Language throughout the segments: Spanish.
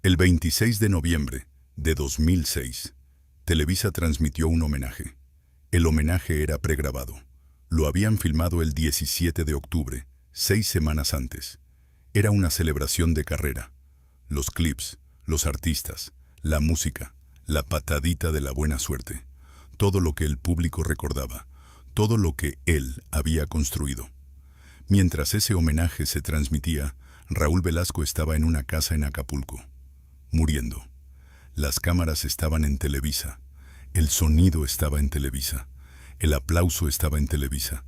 El 26 de noviembre de 2006, Televisa transmitió un homenaje. El homenaje era pregrabado. Lo habían filmado el 17 de octubre, 6 semanas antes. Era una celebración de carrera. Los clips, los artistas, la música, la patadita de la buena suerte. Todo lo que el público recordaba, todo lo que él había construido. Mientras ese homenaje se transmitía, Raúl Velasco estaba en una casa en Acapulco, muriendo. Las cámaras estaban en Televisa, el sonido estaba en Televisa, el aplauso estaba en Televisa.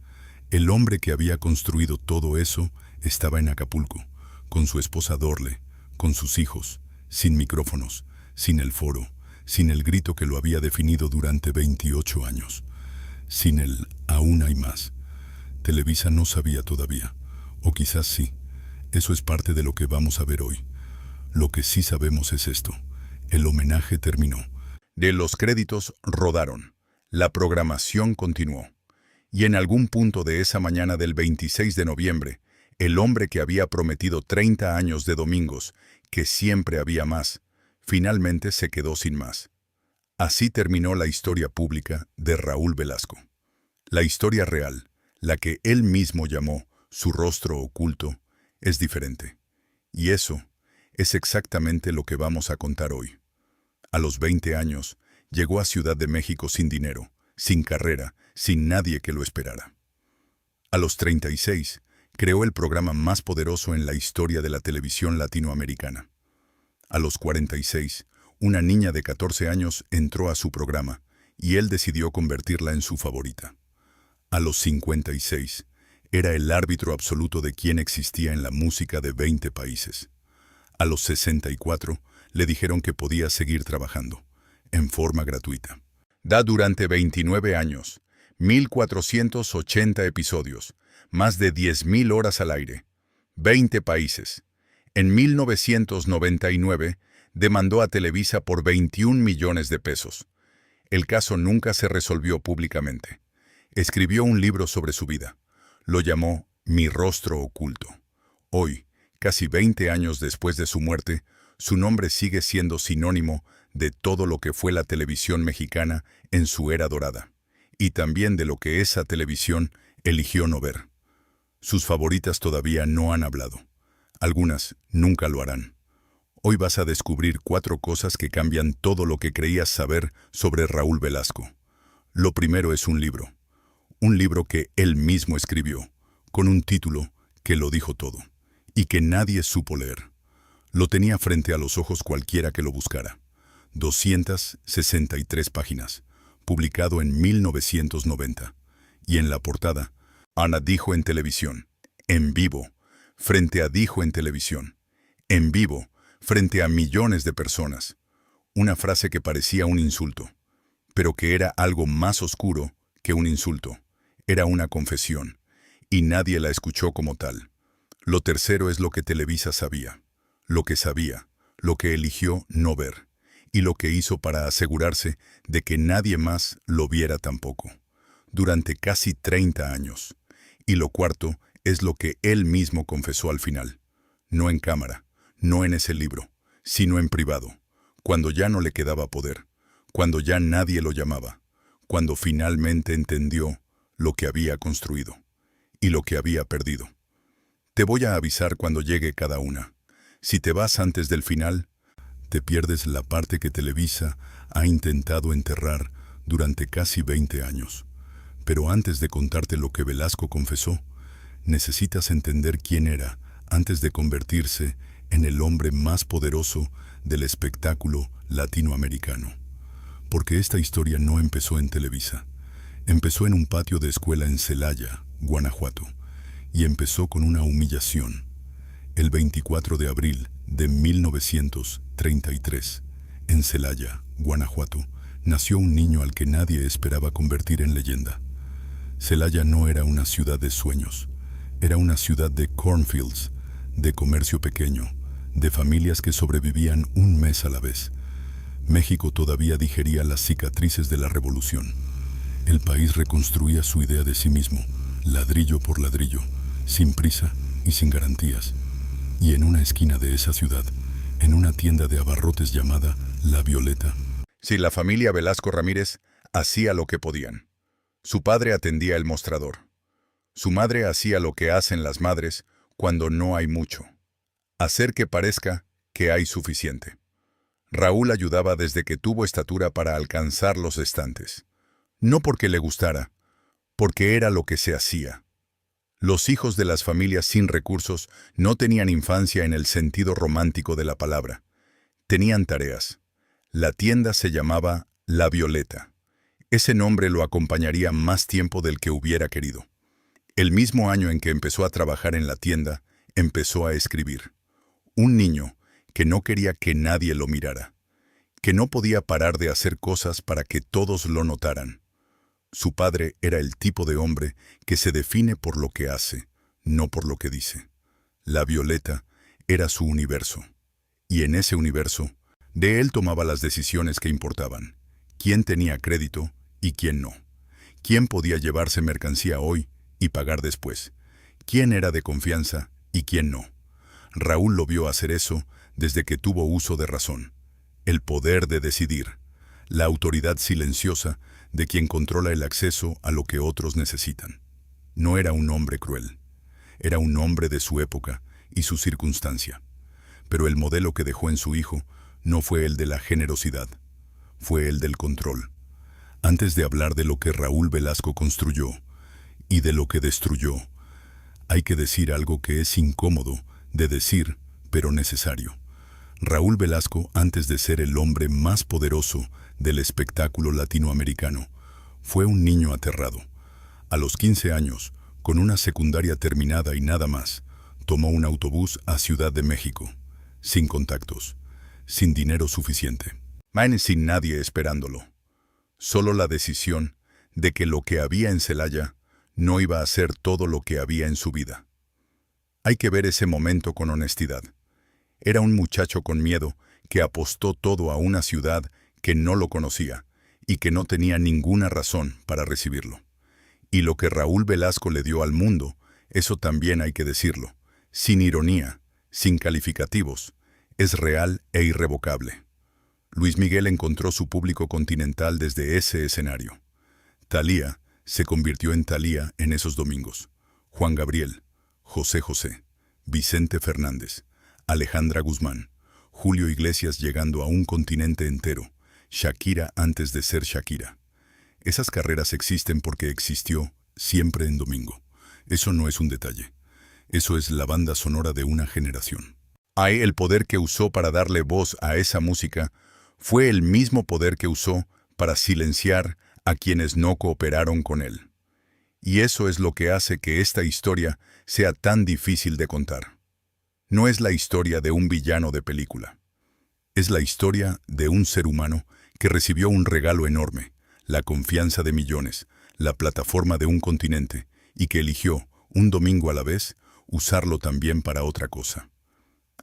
El hombre que había construido todo eso estaba en Acapulco, con su esposa Dorle, con sus hijos, sin micrófonos, sin el foro, sin el grito que lo había definido durante 28 años, sin el aún hay más. Televisa no sabía todavía, o quizás sí. Eso es parte de lo que vamos a ver hoy. Lo que sí sabemos es esto: el homenaje terminó. De los créditos rodaron. La programación continuó. Y en algún punto de esa mañana del 26 de noviembre, el hombre que había prometido 30 años de domingos, que siempre había más, finalmente se quedó sin más. Así terminó la historia pública de Raúl Velasco. La historia real, la que él mismo llamó su rostro oculto, es diferente. Y eso es exactamente lo que vamos a contar hoy. A los 20 años, llegó a Ciudad de México sin dinero, sin carrera, sin nadie que lo esperara. A los 36, creó el programa más poderoso en la historia de la televisión latinoamericana. A los 46, una niña de 14 años entró a su programa y él decidió convertirla en su favorita. A los 56, era el árbitro absoluto de quién existía en la música de 20 países. A los 64, le dijeron que podía seguir trabajando, en forma gratuita. Da durante 29 años, 1.480 episodios, más de 10.000 horas al aire, 20 países. En 1999, demandó a Televisa por 21 millones de pesos. El caso nunca se resolvió públicamente. Escribió un libro sobre su vida. Lo llamó Mi rostro oculto. Hoy, casi 20 años después de su muerte, su nombre sigue siendo sinónimo de todo lo que fue la televisión mexicana en su era dorada, y también de lo que esa televisión eligió no ver. Sus favoritas todavía no han hablado. Algunas nunca lo harán. Hoy vas a descubrir 4 cosas que cambian todo lo que creías saber sobre Raúl Velasco. Lo primero es un libro que él mismo escribió, con un título que lo dijo todo, y que nadie supo leer. Lo tenía frente a los ojos cualquiera que lo buscara. 263 páginas, publicado en 1990. Y en la portada, Ana dijo en televisión, en vivo, frente a dijo en televisión, en vivo, frente a millones de personas. Una frase que parecía un insulto, pero que era algo más oscuro que un insulto. Era una confesión, y nadie la escuchó como tal. Lo tercero es lo que Televisa sabía, lo que eligió no ver, y lo que hizo para asegurarse de que nadie más lo viera tampoco, durante casi 30 años. Y lo cuarto es lo que él mismo confesó al final, no en cámara, no en ese libro, sino en privado, cuando ya no le quedaba poder, cuando ya nadie lo llamaba, cuando finalmente entendió lo que había construido y lo que había perdido. Te voy a avisar cuando llegue cada una. Si te vas antes del final, te pierdes la parte que Televisa ha intentado enterrar durante casi 20 años. Pero antes de contarte lo que Velasco confesó, necesitas entender quién era antes de convertirse en el hombre más poderoso del espectáculo latinoamericano. Porque esta historia no empezó en Televisa. Empezó en un patio de escuela en Celaya, Guanajuato, y empezó con una humillación. El 24 de abril de 1933, en Celaya, Guanajuato, nació un niño al que nadie esperaba convertir en leyenda. Celaya no era una ciudad de sueños, era una ciudad de cornfields, de comercio pequeño, de familias que sobrevivían un mes a la vez. México todavía digería las cicatrices de la revolución. El país reconstruía su idea de sí mismo, ladrillo por ladrillo, sin prisa y sin garantías. Y en una esquina de esa ciudad, en una tienda de abarrotes llamada La Violeta. Sí, la familia Velasco Ramírez hacía lo que podían. Su padre atendía el mostrador. Su madre hacía lo que hacen las madres cuando no hay mucho: hacer que parezca que hay suficiente. Raúl ayudaba desde que tuvo estatura para alcanzar los estantes. No porque le gustara, porque era lo que se hacía. Los hijos de las familias sin recursos no tenían infancia en el sentido romántico de la palabra. Tenían tareas. La tienda se llamaba La Violeta. Ese nombre lo acompañaría más tiempo del que hubiera querido. El mismo año en que empezó a trabajar en la tienda, empezó a escribir. Un niño que no quería que nadie lo mirara, que no podía parar de hacer cosas para que todos lo notaran. Su padre era el tipo de hombre que se define por lo que hace, no por lo que dice. La Violeta era su universo. Y en ese universo, de él tomaba las decisiones que importaban. Quién tenía crédito y quién no. Quién podía llevarse mercancía hoy y pagar después. Quién era de confianza y quién no. Raúl lo vio hacer eso desde que tuvo uso de razón. El poder de decidir. La autoridad silenciosa de quien controla el acceso a lo que otros necesitan. No era un hombre cruel. Era un hombre de su época y su circunstancia. Pero el modelo que dejó en su hijo no fue el de la generosidad. Fue el del control. Antes de hablar de lo que Raúl Velasco construyó y de lo que destruyó, hay que decir algo que es incómodo de decir, pero necesario. Raúl Velasco, antes de ser el hombre más poderoso del espectáculo latinoamericano, fue un niño aterrado. A los 15 años, con una secundaria terminada y nada más, tomó un autobús a Ciudad de México, sin contactos, sin dinero suficiente, sin nadie esperándolo. Solo la decisión de que lo que había en Celaya no iba a ser todo lo que había en su vida. Hay que ver ese momento con honestidad. Era un muchacho con miedo que apostó todo a una ciudad que no lo conocía y que no tenía ninguna razón para recibirlo. Y lo que Raúl Velasco le dio al mundo, eso también hay que decirlo, sin ironía, sin calificativos, es real e irrevocable. Luis Miguel encontró su público continental desde ese escenario. Thalía se convirtió en Thalía en esos domingos. Juan Gabriel, José José, Vicente Fernández, Alejandra Guzmán, Julio Iglesias llegando a un continente entero, Shakira antes de ser Shakira. Esas carreras existen porque existió siempre en domingo. Eso no es un detalle. Eso es la banda sonora de una generación. El poder que usó para darle voz a esa música fue el mismo poder que usó para silenciar a quienes no cooperaron con él. Y eso es lo que hace que esta historia sea tan difícil de contar. No es la historia de un villano de película. Es la historia de un ser humano que recibió un regalo enorme, la confianza de millones, la plataforma de un continente, y que eligió, un domingo a la vez, usarlo también para otra cosa.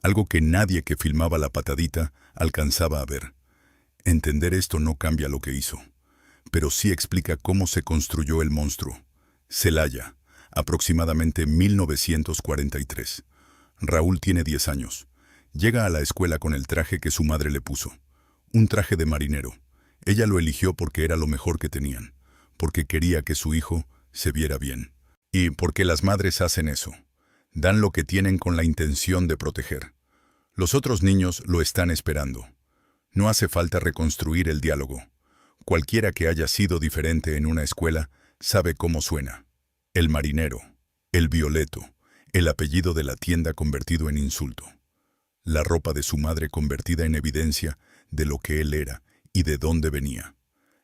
Algo que nadie que filmaba la patadita alcanzaba a ver. Entender esto no cambia lo que hizo, pero sí explica cómo se construyó el monstruo. Celaya, aproximadamente 1943. Raúl tiene 10 años. Llega a la escuela con el traje que su madre le puso. Un traje de marinero. Ella lo eligió porque era lo mejor que tenían, porque quería que su hijo se viera bien. Y porque las madres hacen eso. Dan lo que tienen con la intención de proteger. Los otros niños lo están esperando. No hace falta reconstruir el diálogo. Cualquiera que haya sido diferente en una escuela sabe cómo suena. El marinero, el violeto, el apellido de la tienda convertido en insulto. La ropa de su madre convertida en evidencia de lo que él era y de dónde venía.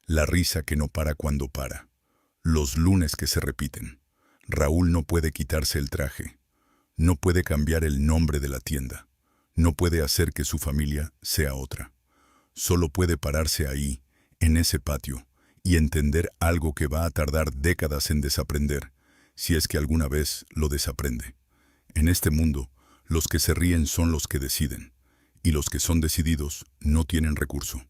La risa que no para cuando para. Los lunes que se repiten. Raúl no puede quitarse el traje. No puede cambiar el nombre de la tienda. No puede hacer que su familia sea otra. Solo puede pararse ahí, en ese patio, y entender algo que va a tardar décadas en desaprender, si es que alguna vez lo desaprende. En este mundo, los que se ríen son los que deciden, y los que son decididos no tienen recurso.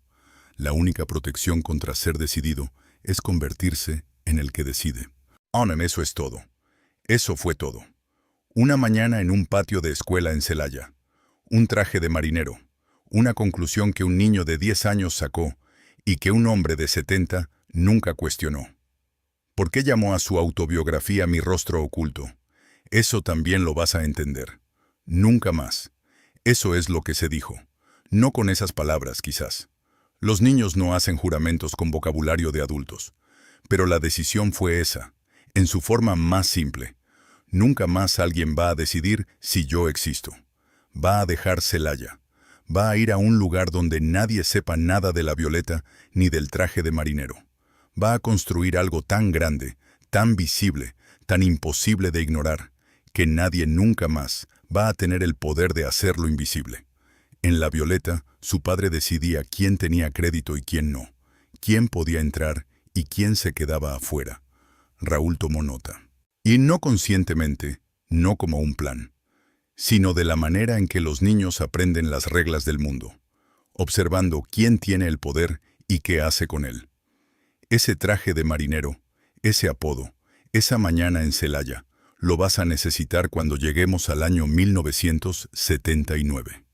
La única protección contra ser decidido es convertirse en el que decide. Eso es todo. Eso fue todo. Una mañana en un patio de escuela en Celaya. Un traje de marinero. Una conclusión que un niño de 10 años sacó y que un hombre de 70 nunca cuestionó. ¿Por qué llamó a su autobiografía Mi rostro oculto? Eso también lo vas a entender. Nunca más. Eso es lo que se dijo. No con esas palabras, quizás. Los niños no hacen juramentos con vocabulario de adultos. Pero la decisión fue esa, en su forma más simple. Nunca más alguien va a decidir si yo existo. Va a dejar Celaya. Va a ir a un lugar donde nadie sepa nada de la Violeta ni del traje de marinero. Va a construir algo tan grande, tan visible, tan imposible de ignorar, que nadie nunca más va a tener el poder de hacerlo invisible. En la Violeta, su padre decidía quién tenía crédito y quién no, quién podía entrar y quién se quedaba afuera. Raúl tomó nota. Y no conscientemente, no como un plan, sino de la manera en que los niños aprenden las reglas del mundo, observando quién tiene el poder y qué hace con él. Ese traje de marinero, ese apodo, esa mañana en Celaya, lo vas a necesitar cuando lleguemos al año 1979.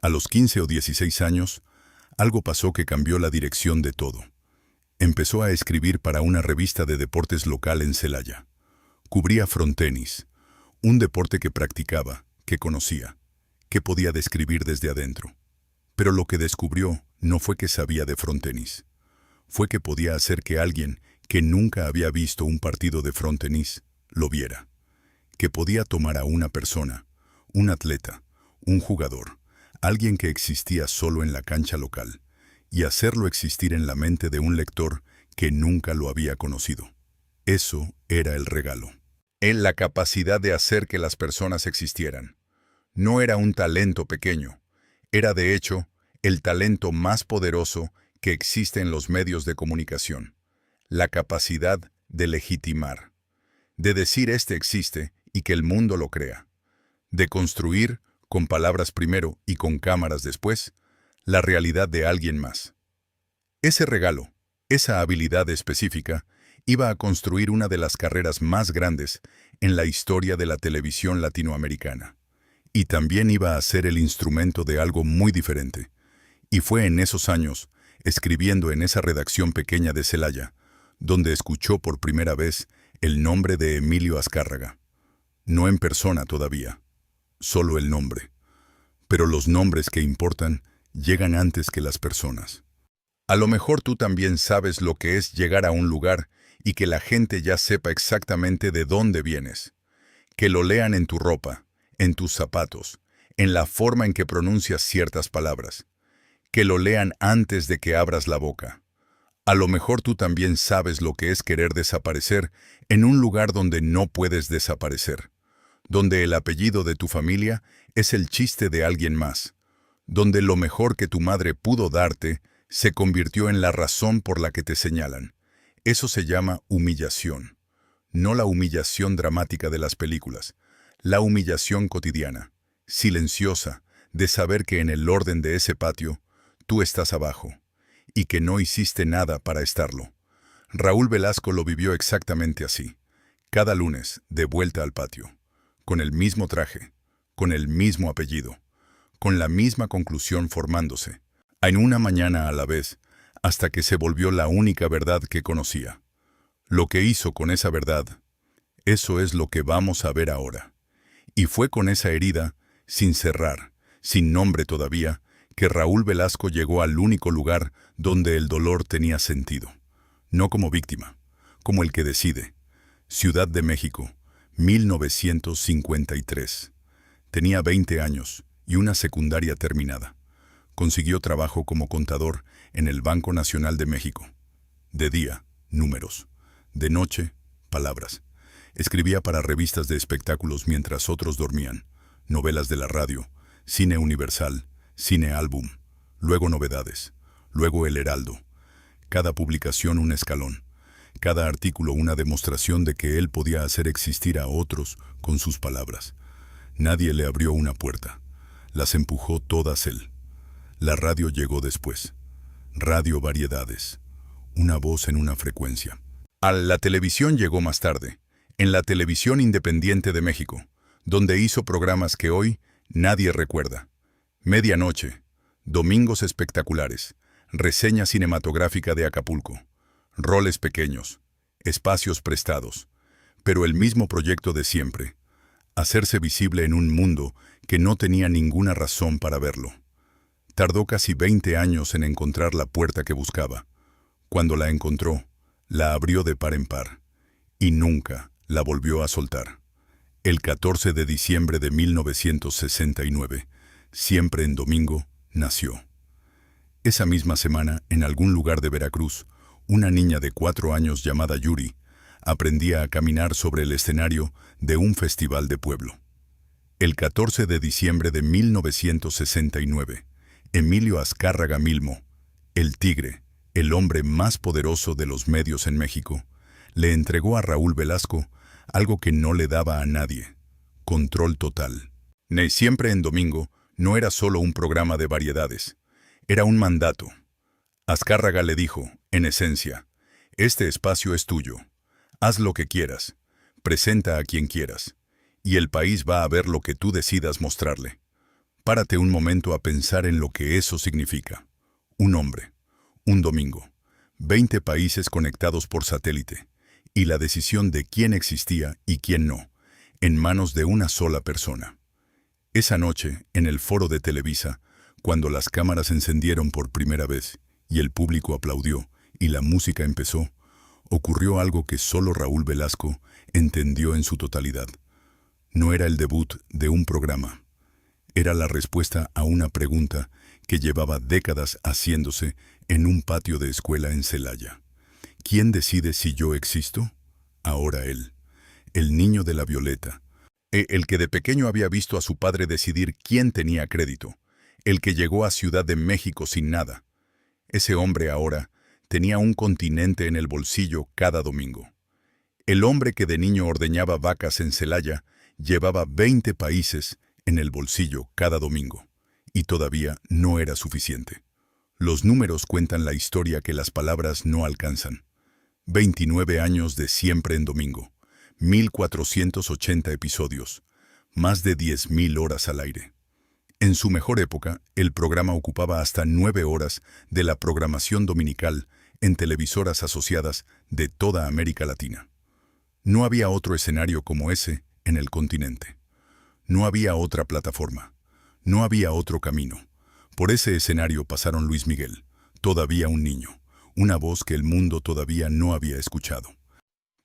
A los 15 o 16 años, algo pasó que cambió la dirección de todo. Empezó a escribir para una revista de deportes local en Celaya. Cubría frontenis, un deporte que practicaba, que conocía, que podía describir desde adentro. Pero lo que descubrió no fue que sabía de frontenis. Fue que podía hacer que alguien que nunca había visto un partido de frontenis lo viera. Que podía tomar a una persona, un atleta, un jugador, alguien que existía solo en la cancha local, y hacerlo existir en la mente de un lector que nunca lo había conocido. Eso era el regalo. En la capacidad de hacer que las personas existieran. No era un talento pequeño, era de hecho el talento más poderoso que existe en los medios de comunicación. La capacidad de legitimar, de decir este existe y que el mundo lo crea, de construir, con palabras primero y con cámaras después, la realidad de alguien más. Ese regalo, esa habilidad específica, iba a construir una de las carreras más grandes en la historia de la televisión latinoamericana. Y también iba a ser el instrumento de algo muy diferente. Y fue en esos años, escribiendo en esa redacción pequeña de Celaya, donde escuchó por primera vez el nombre de Emilio Azcárraga. No en persona todavía, solo el nombre. Pero los nombres que importan llegan antes que las personas. A lo mejor tú también sabes lo que es llegar a un lugar y que la gente ya sepa exactamente de dónde vienes. Que lo lean en tu ropa, en tus zapatos, en la forma en que pronuncias ciertas palabras. Que lo lean antes de que abras la boca. A lo mejor tú también sabes lo que es querer desaparecer en un lugar donde no puedes desaparecer. Donde el apellido de tu familia es el chiste de alguien más. Donde lo mejor que tu madre pudo darte se convirtió en la razón por la que te señalan. Eso se llama humillación. No la humillación dramática de las películas. La humillación cotidiana, silenciosa, de saber que en el orden de ese patio, tú estás abajo, y que no hiciste nada para estarlo. Raúl Velasco lo vivió exactamente así. Cada lunes, de vuelta al patio, con el mismo traje, con el mismo apellido, con la misma conclusión formándose, en una mañana a la vez, hasta que se volvió la única verdad que conocía. Lo que hizo con esa verdad, eso es lo que vamos a ver ahora. Y fue con esa herida, sin cerrar, sin nombre todavía, que Raúl Velasco llegó al único lugar donde el dolor tenía sentido. No como víctima, como el que decide. Ciudad de México, 1953. Tenía 20 años y una secundaria terminada. Consiguió trabajo como contador en el Banco Nacional de México. De día, números. De noche, palabras. Escribía para revistas de espectáculos mientras otros dormían, novelas de la radio, cine universal, cine álbum, luego novedades, luego El Heraldo. Cada publicación un escalón, cada artículo una demostración de que él podía hacer existir a otros con sus palabras. Nadie le abrió una puerta, las empujó todas él. La radio llegó después. Radio Variedades. Una voz en una frecuencia. La televisión llegó más tarde, en la Televisión Independiente de México, donde hizo programas que hoy nadie recuerda. Medianoche, Domingos espectaculares, reseña cinematográfica de Acapulco, roles pequeños, espacios prestados, pero el mismo proyecto de siempre, hacerse visible en un mundo que no tenía ninguna razón para verlo. Tardó casi 20 años en encontrar la puerta que buscaba. Cuando la encontró, la abrió de par en par, y nunca la volvió a soltar. El 14 de diciembre de 1969, siempre en domingo, nació. Esa misma semana, en algún lugar de Veracruz, una niña de 4 años llamada Yuri aprendía a caminar sobre el escenario de un festival de pueblo. El 14 de diciembre de 1969, Emilio Azcárraga Milmo, el Tigre, el hombre más poderoso de los medios en México, le entregó a Raúl Velasco algo que no le daba a nadie: control total. Siempre en domingo no era solo un programa de variedades, era un mandato. Azcárraga le dijo, en esencia: este espacio es tuyo, haz lo que quieras, presenta a quien quieras, y el país va a ver lo que tú decidas mostrarle. Párate un momento a pensar en lo que eso significa. Un hombre, un domingo, 20 países conectados por satélite, y la decisión de quién existía y quién no, en manos de una sola persona. Esa noche, en el foro de Televisa, cuando las cámaras se encendieron por primera vez, y el público aplaudió, y la música empezó, ocurrió algo que solo Raúl Velasco entendió en su totalidad. No era el debut de un programa. Era la respuesta a una pregunta que llevaba décadas haciéndose en un patio de escuela en Celaya. ¿Quién decide si yo existo? Ahora él, el niño de la violeta, el que de pequeño había visto a su padre decidir quién tenía crédito, el que llegó a Ciudad de México sin nada. Ese hombre ahora tenía un continente en el bolsillo cada domingo. El hombre que de niño ordeñaba vacas en Celaya llevaba 20 países en el bolsillo cada domingo, y todavía no era suficiente. Los números cuentan la historia que las palabras no alcanzan. 29 años de Siempre en Domingo, 1480 episodios, más de 10.000 horas al aire. En su mejor época, el programa ocupaba hasta 9 horas de la programación dominical en televisoras asociadas de toda América Latina. No había otro escenario como ese en el continente. No había otra plataforma. No había otro camino. Por ese escenario pasaron Luis Miguel, todavía un niño, una voz que el mundo todavía no había escuchado.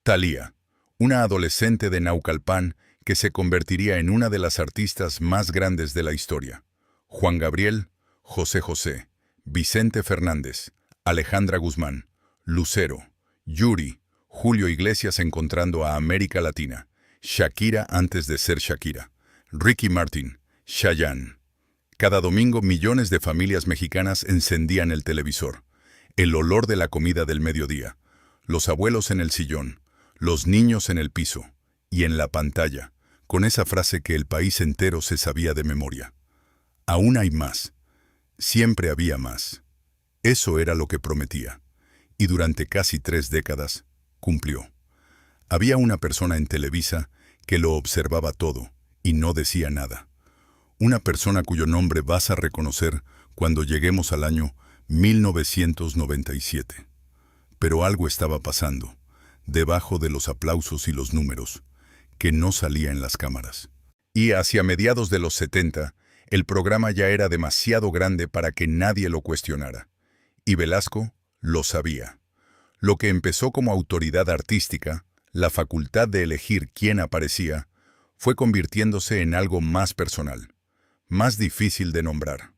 Thalía, una adolescente de Naucalpan que se convertiría en una de las artistas más grandes de la historia. Juan Gabriel, José José, Vicente Fernández, Alejandra Guzmán, Lucero, Yuri, Julio Iglesias encontrando a América Latina, Shakira antes de ser Shakira, Ricky Martin, Chayanne. Cada domingo millones de familias mexicanas encendían el televisor. El olor de la comida del mediodía, los abuelos en el sillón, los niños en el piso, y en la pantalla, con esa frase que el país entero se sabía de memoria: aún hay más. Siempre había más. Eso era lo que prometía, y durante casi 3 décadas cumplió. Había una persona en Televisa que lo observaba todo y no decía nada. Una persona cuyo nombre vas a reconocer cuando lleguemos al año 1997. Pero algo estaba pasando, debajo de los aplausos y los números, que no salía en las cámaras. Y hacia mediados de los 70, el programa ya era demasiado grande para que nadie lo cuestionara. Y Velasco lo sabía. Lo que empezó como autoridad artística, la facultad de elegir quién aparecía, fue convirtiéndose en algo más personal, más difícil de nombrar.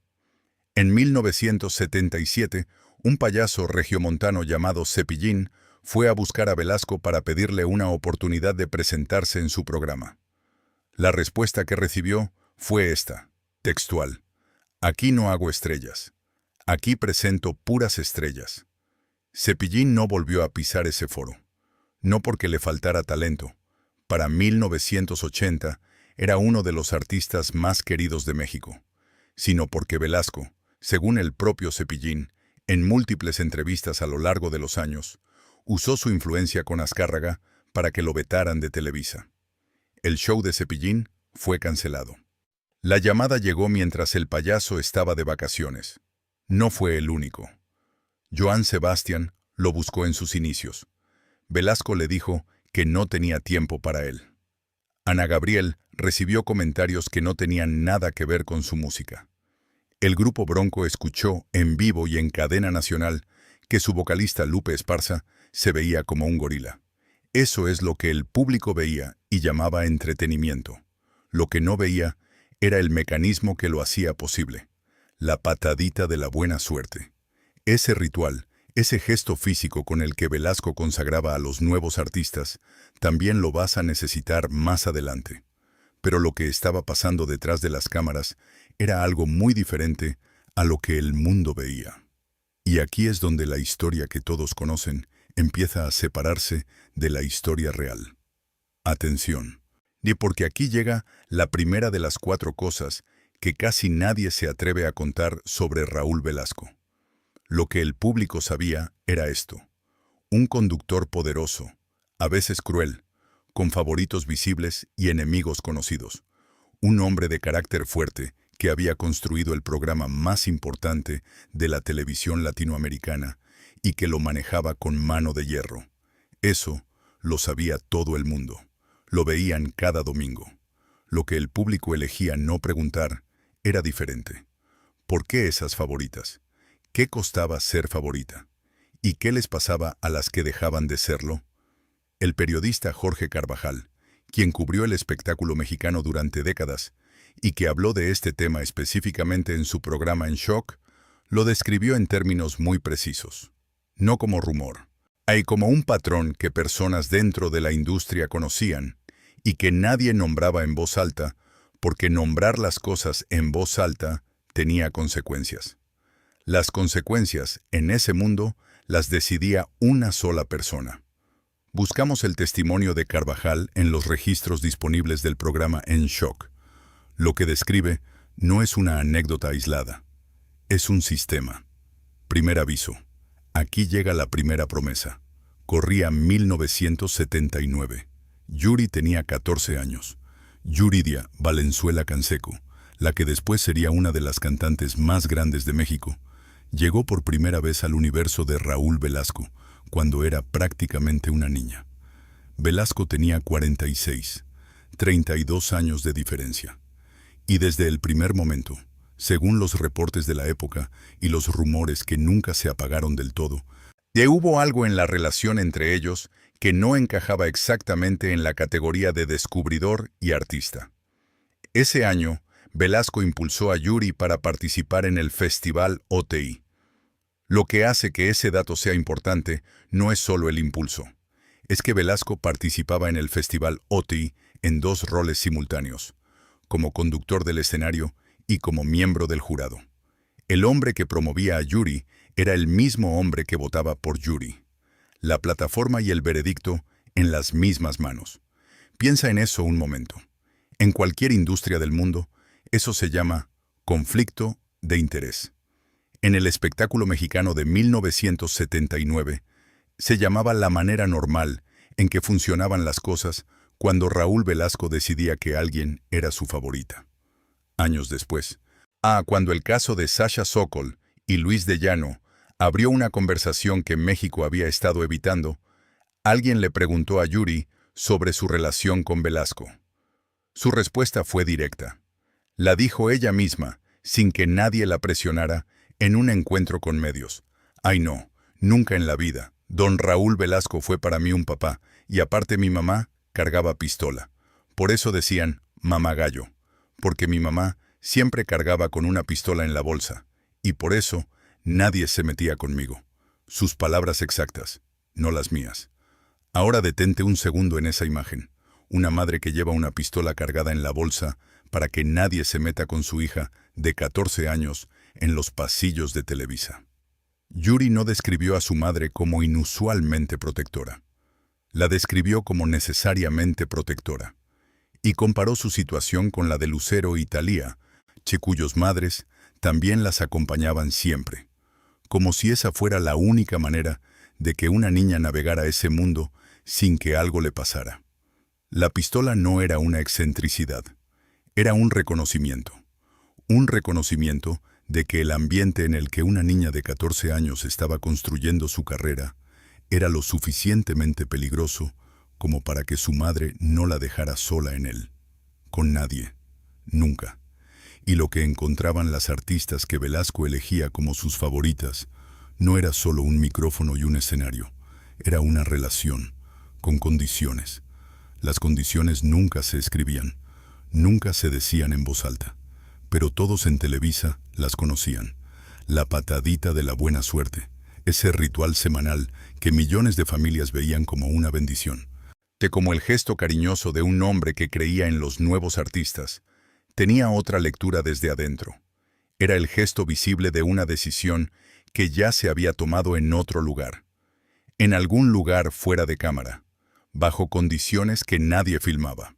En 1977, un payaso regiomontano llamado Cepillín fue a buscar a Velasco para pedirle una oportunidad de presentarse en su programa. La respuesta que recibió fue esta, textual: aquí no hago estrellas, aquí presento puras estrellas. Cepillín no volvió a pisar ese foro, no porque le faltara talento. Para 1980 era uno de los artistas más queridos de México, sino porque Velasco, según el propio Cepillín, en múltiples entrevistas a lo largo de los años, usó su influencia con Azcárraga para que lo vetaran de Televisa. El show de Cepillín fue cancelado. La llamada llegó mientras el payaso estaba de vacaciones. No fue el único. Johann Sebastian lo buscó en sus inicios. Velasco le dijo que no tenía tiempo para él. Ana Gabriel recibió comentarios que no tenían nada que ver con su música. El grupo Bronco escuchó en vivo y en cadena nacional que su vocalista Lupe Esparza se veía como un gorila. Eso es lo que el público veía y llamaba entretenimiento. Lo que no veía era el mecanismo que lo hacía posible. La patadita de la buena suerte. Ese ritual, ese gesto físico con el que Velasco consagraba a los nuevos artistas, también lo vas a necesitar más adelante. Pero lo que estaba pasando detrás de las cámaras era algo muy diferente a lo que el mundo veía. Y aquí es donde la historia que todos conocen empieza a separarse de la historia real. Atención, y porque aquí llega la primera de las 4 cosas que casi nadie se atreve a contar sobre Raúl Velasco. Lo que el público sabía era esto: un conductor poderoso, a veces cruel, con favoritos visibles y enemigos conocidos. Un hombre de carácter fuerte que había construido el programa más importante de la televisión latinoamericana y que lo manejaba con mano de hierro. Eso lo sabía todo el mundo. Lo veían cada domingo. Lo que el público elegía no preguntar era diferente. ¿Por qué esas favoritas? ¿Qué costaba ser favorita? ¿Y qué les pasaba a las que dejaban de serlo? El periodista Jorge Carvajal, quien cubrió el espectáculo mexicano durante décadas y que habló de este tema específicamente en su programa En Shock, lo describió en términos muy precisos. No como rumor. Hay como un patrón que personas dentro de la industria conocían y que nadie nombraba en voz alta, porque nombrar las cosas en voz alta tenía consecuencias. Las consecuencias, en ese mundo, las decidía una sola persona. Buscamos el testimonio de Carvajal en los registros disponibles del programa En Shock. Lo que describe no es una anécdota aislada, es un sistema. Primer aviso. Aquí llega la primera promesa. Corría 1979. Yuri tenía 14 años. Yuridia Valenzuela Canseco, la que después sería una de las cantantes más grandes de México, llegó por primera vez al universo de Raúl Velasco, cuando era prácticamente una niña. Velasco tenía 46, 32 años de diferencia. Y desde el primer momento, según los reportes de la época y los rumores que nunca se apagaron del todo, hubo algo en la relación entre ellos que no encajaba exactamente en la categoría de descubridor y artista. Ese año, Velasco impulsó a Yuri para participar en el Festival OTI. Lo que hace que ese dato sea importante no es solo el impulso. Es que Velasco participaba en el Festival OTI en 2 roles simultáneos, como conductor del escenario y como miembro del jurado. El hombre que promovía a Yuri era el mismo hombre que votaba por Yuri. La plataforma y el veredicto en las mismas manos. Piensa en eso un momento. En cualquier industria del mundo, eso se llama conflicto de interés. En el espectáculo mexicano de 1979, se llamaba la manera normal en que funcionaban las cosas cuando Raúl Velasco decidía que alguien era su favorita. Años después, cuando el caso de Sasha Sokol y Luis de Llano abrió una conversación que México había estado evitando, alguien le preguntó a Yuri sobre su relación con Velasco. Su respuesta fue directa. La dijo ella misma, sin que nadie la presionara, en un encuentro con medios. Ay no, nunca en la vida. Don Raúl Velasco fue para mí un papá, y aparte mi mamá cargaba pistola. Por eso decían, mamá gallo, porque mi mamá siempre cargaba con una pistola en la bolsa, y por eso nadie se metía conmigo. Sus palabras exactas, no las mías. Ahora detente un segundo en esa imagen. Una madre que lleva una pistola cargada en la bolsa para que nadie se meta con su hija de 14 años en los pasillos de Televisa. Yuri no describió a su madre como inusualmente protectora. La describió como necesariamente protectora. Y comparó su situación con la de Lucero y Thalía, cuyos madres también las acompañaban siempre. Como si esa fuera la única manera de que una niña navegara ese mundo sin que algo le pasara. La pistola no era una excentricidad. Era un reconocimiento de que el ambiente en el que una niña de 14 años estaba construyendo su carrera era lo suficientemente peligroso como para que su madre no la dejara sola en él. Con nadie. Nunca. Y lo que encontraban las artistas que Velasco elegía como sus favoritas no era solo un micrófono y un escenario. Era una relación, con condiciones. Las condiciones nunca se escribían, nunca se decían en voz alta. Pero todos en Televisa las conocían. La patadita de la buena suerte, ese ritual semanal que millones de familias veían como una bendición. Como el gesto cariñoso de un hombre que creía en los nuevos artistas, tenía otra lectura desde adentro. Era el gesto visible de una decisión que ya se había tomado en otro lugar. En algún lugar fuera de cámara, bajo condiciones que nadie filmaba.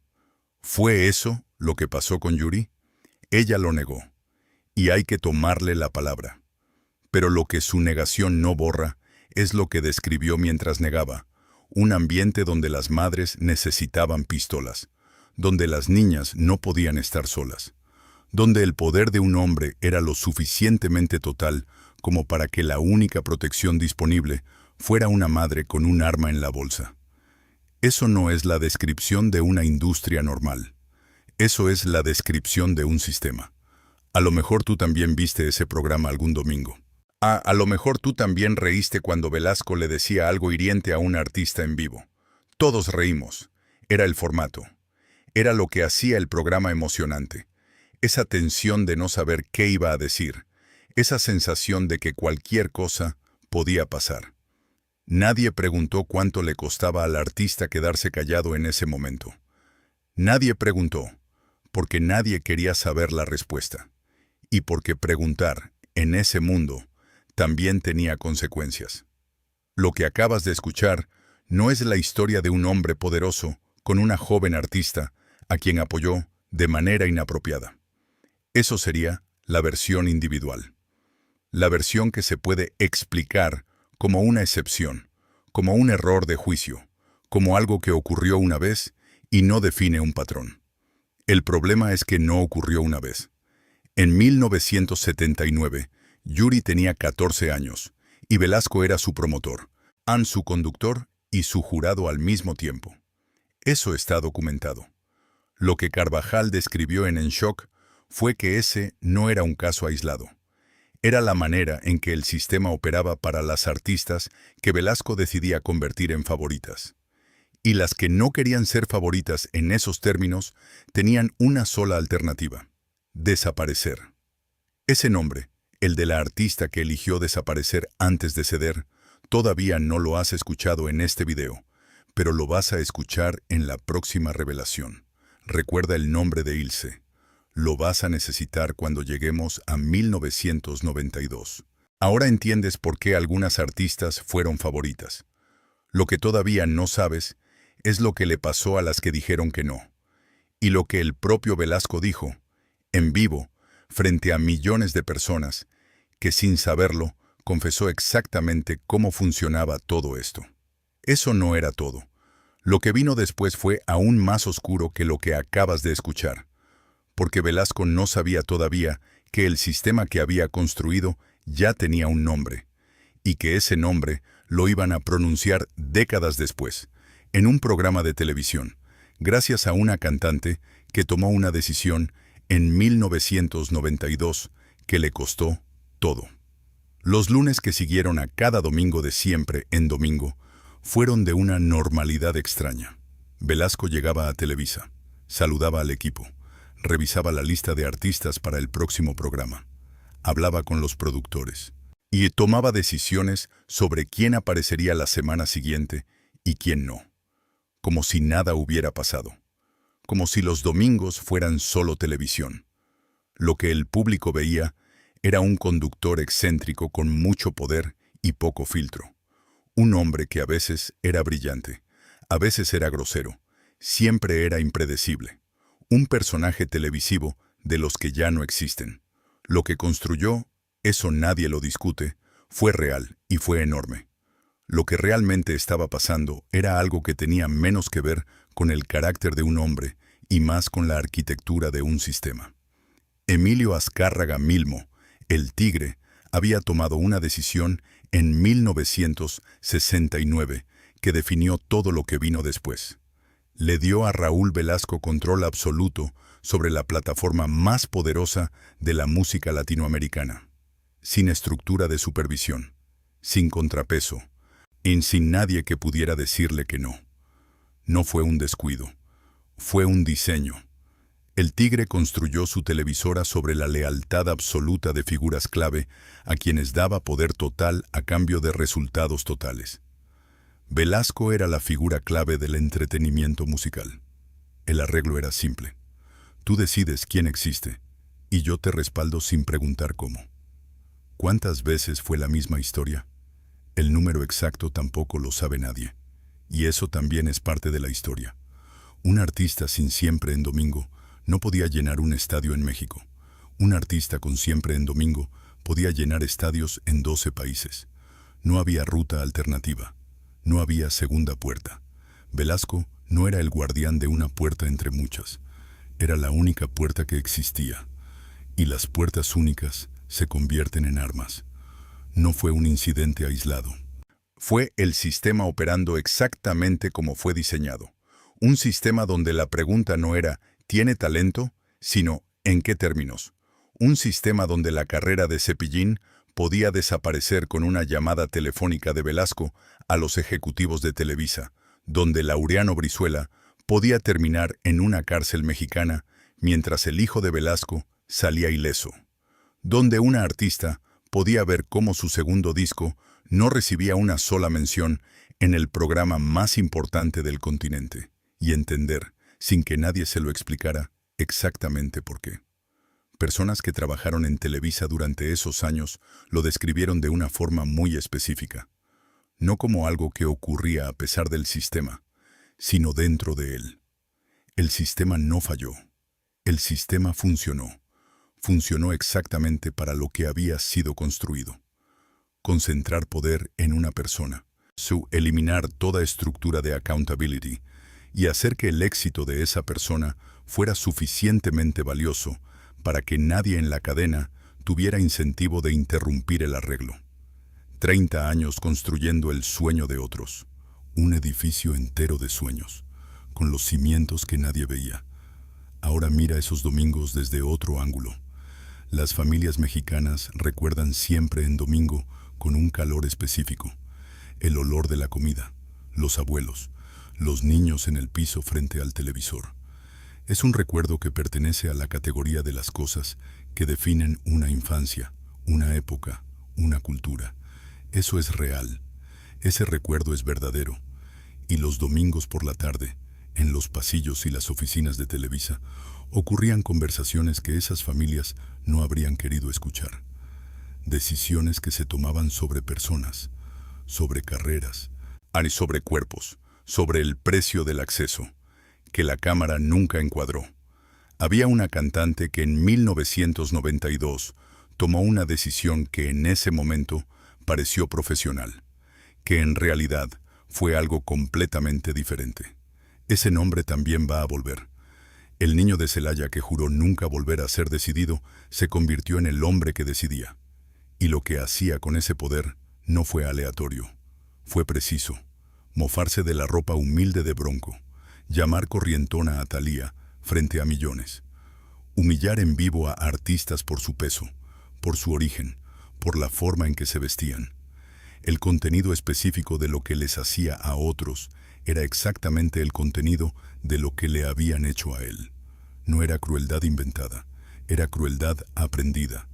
¿Fue eso lo que pasó con Yuri? Ella lo negó, y hay que tomarle la palabra. Pero lo que su negación no borra es lo que describió mientras negaba: un ambiente donde las madres necesitaban pistolas, donde las niñas no podían estar solas, donde el poder de un hombre era lo suficientemente total como para que la única protección disponible fuera una madre con un arma en la bolsa. Eso no es la descripción de una industria normal. Eso es la descripción de un sistema. A lo mejor tú también viste ese programa algún domingo. A lo mejor tú también reíste cuando Velasco le decía algo hiriente a un artista en vivo. Todos reímos. Era el formato. Era lo que hacía el programa emocionante. Esa tensión de no saber qué iba a decir. Esa sensación de que cualquier cosa podía pasar. Nadie preguntó cuánto le costaba al artista quedarse callado en ese momento. Nadie preguntó, porque nadie quería saber la respuesta. Y porque preguntar, en ese mundo, también tenía consecuencias. Lo que acabas de escuchar no es la historia de un hombre poderoso con una joven artista a quien apoyó de manera inapropiada. Eso sería la versión individual. La versión que se puede explicar como una excepción, como un error de juicio, como algo que ocurrió una vez y no define un patrón. El problema es que no ocurrió una vez. En 1979, Yuri tenía 14 años y Velasco era su promotor, Ann su conductor y su jurado al mismo tiempo. Eso está documentado. Lo que Carvajal describió en Shock fue que ese no era un caso aislado. Era la manera en que el sistema operaba para las artistas que Velasco decidía convertir en favoritas. Y las que no querían ser favoritas en esos términos tenían una sola alternativa: desaparecer. Ese nombre, el de la artista que eligió desaparecer antes de ceder, todavía no lo has escuchado en este video, pero lo vas a escuchar en la próxima revelación. Recuerda el nombre de Ilse. Lo vas a necesitar cuando lleguemos a 1992. Ahora entiendes por qué algunas artistas fueron favoritas. Lo que todavía no sabes es lo que le pasó a las que dijeron que no. Y lo que el propio Velasco dijo, en vivo, frente a millones de personas, que sin saberlo, confesó exactamente cómo funcionaba todo esto. Eso no era todo. Lo que vino después fue aún más oscuro que lo que acabas de escuchar, porque Velasco no sabía todavía que el sistema que había construido ya tenía un nombre, y que ese nombre lo iban a pronunciar décadas después, en un programa de televisión, gracias a una cantante que tomó una decisión en 1992 que le costó todo. Los lunes que siguieron a cada domingo de Siempre en Domingo fueron de una normalidad extraña. Velasco llegaba a Televisa, saludaba al equipo, revisaba la lista de artistas para el próximo programa, hablaba con los productores y tomaba decisiones sobre quién aparecería la semana siguiente y quién no, como si nada hubiera pasado, como si los domingos fueran solo televisión. Lo que el público veía era un conductor excéntrico con mucho poder y poco filtro, un hombre que a veces era brillante, a veces era grosero, siempre era impredecible. Un personaje televisivo de los que ya no existen. Lo que construyó, eso nadie lo discute, fue real y fue enorme. Lo que realmente estaba pasando era algo que tenía menos que ver con el carácter de un hombre y más con la arquitectura de un sistema. Emilio Azcárraga Milmo, el Tigre, había tomado una decisión en 1969 que definió todo lo que vino después. Le dio a Raúl Velasco control absoluto sobre la plataforma más poderosa de la música latinoamericana, sin estructura de supervisión, sin contrapeso, y sin nadie que pudiera decirle que no. No fue un descuido, fue un diseño. El Tigre construyó su televisora sobre la lealtad absoluta de figuras clave a quienes daba poder total a cambio de resultados totales. Velasco era la figura clave del entretenimiento musical. El arreglo era simple. Tú decides quién existe, y yo te respaldo sin preguntar cómo. ¿Cuántas veces fue la misma historia? El número exacto tampoco lo sabe nadie. Y eso también es parte de la historia. Un artista sin Siempre en Domingo no podía llenar un estadio en México. Un artista con Siempre en Domingo podía llenar estadios en 12 países. No había ruta alternativa. No había segunda puerta. Velasco no era el guardián de una puerta entre muchas. Era la única puerta que existía. Y las puertas únicas se convierten en armas. No fue un incidente aislado. Fue el sistema operando exactamente como fue diseñado. Un sistema donde la pregunta no era ¿tiene talento?, sino ¿en qué términos? Un sistema donde la carrera de Cepillín podía desaparecer con una llamada telefónica de Velasco a los ejecutivos de Televisa, donde Laureano Brizuela podía terminar en una cárcel mexicana mientras el hijo de Velasco salía ileso, donde una artista podía ver cómo su segundo disco no recibía una sola mención en el programa más importante del continente, y entender, sin que nadie se lo explicara, exactamente por qué. Personas que trabajaron en Televisa durante esos años lo describieron de una forma muy específica. No como algo que ocurría a pesar del sistema, sino dentro de él. El sistema no falló. El sistema funcionó. Funcionó exactamente para lo que había sido construido. Concentrar poder en una persona, eliminar toda estructura de accountability y hacer que el éxito de esa persona fuera suficientemente valioso para que nadie en la cadena tuviera incentivo de interrumpir el arreglo. 30 años construyendo el sueño de otros. Un edificio entero de sueños, con los cimientos que nadie veía. Ahora mira esos domingos desde otro ángulo. Las familias mexicanas recuerdan Siempre en Domingo con un calor específico. El olor de la comida, los abuelos, los niños en el piso frente al televisor. Es un recuerdo que pertenece a la categoría de las cosas que definen una infancia, una época, una cultura. Eso es real. Ese recuerdo es verdadero. Y los domingos por la tarde, en los pasillos y las oficinas de Televisa, ocurrían conversaciones que esas familias no habrían querido escuchar. Decisiones que se tomaban sobre personas, sobre carreras, y sobre cuerpos, sobre el precio del acceso, que la cámara nunca encuadró. Había una cantante que en 1992 tomó una decisión que en ese momento pareció profesional, que en realidad fue algo completamente diferente. Ese nombre también va a volver. El niño de Celaya que juró nunca volver a ser decidido se convirtió en el hombre que decidía. Y lo que hacía con ese poder no fue aleatorio, fue preciso. Mofarse de la ropa humilde de Bronco, llamar corrientona a Thalía frente a millones, humillar en vivo a artistas por su peso, por su origen, por la forma en que se vestían. El contenido específico de lo que les hacía a otros era exactamente el contenido de lo que le habían hecho a él. No era crueldad inventada, era crueldad aprendida.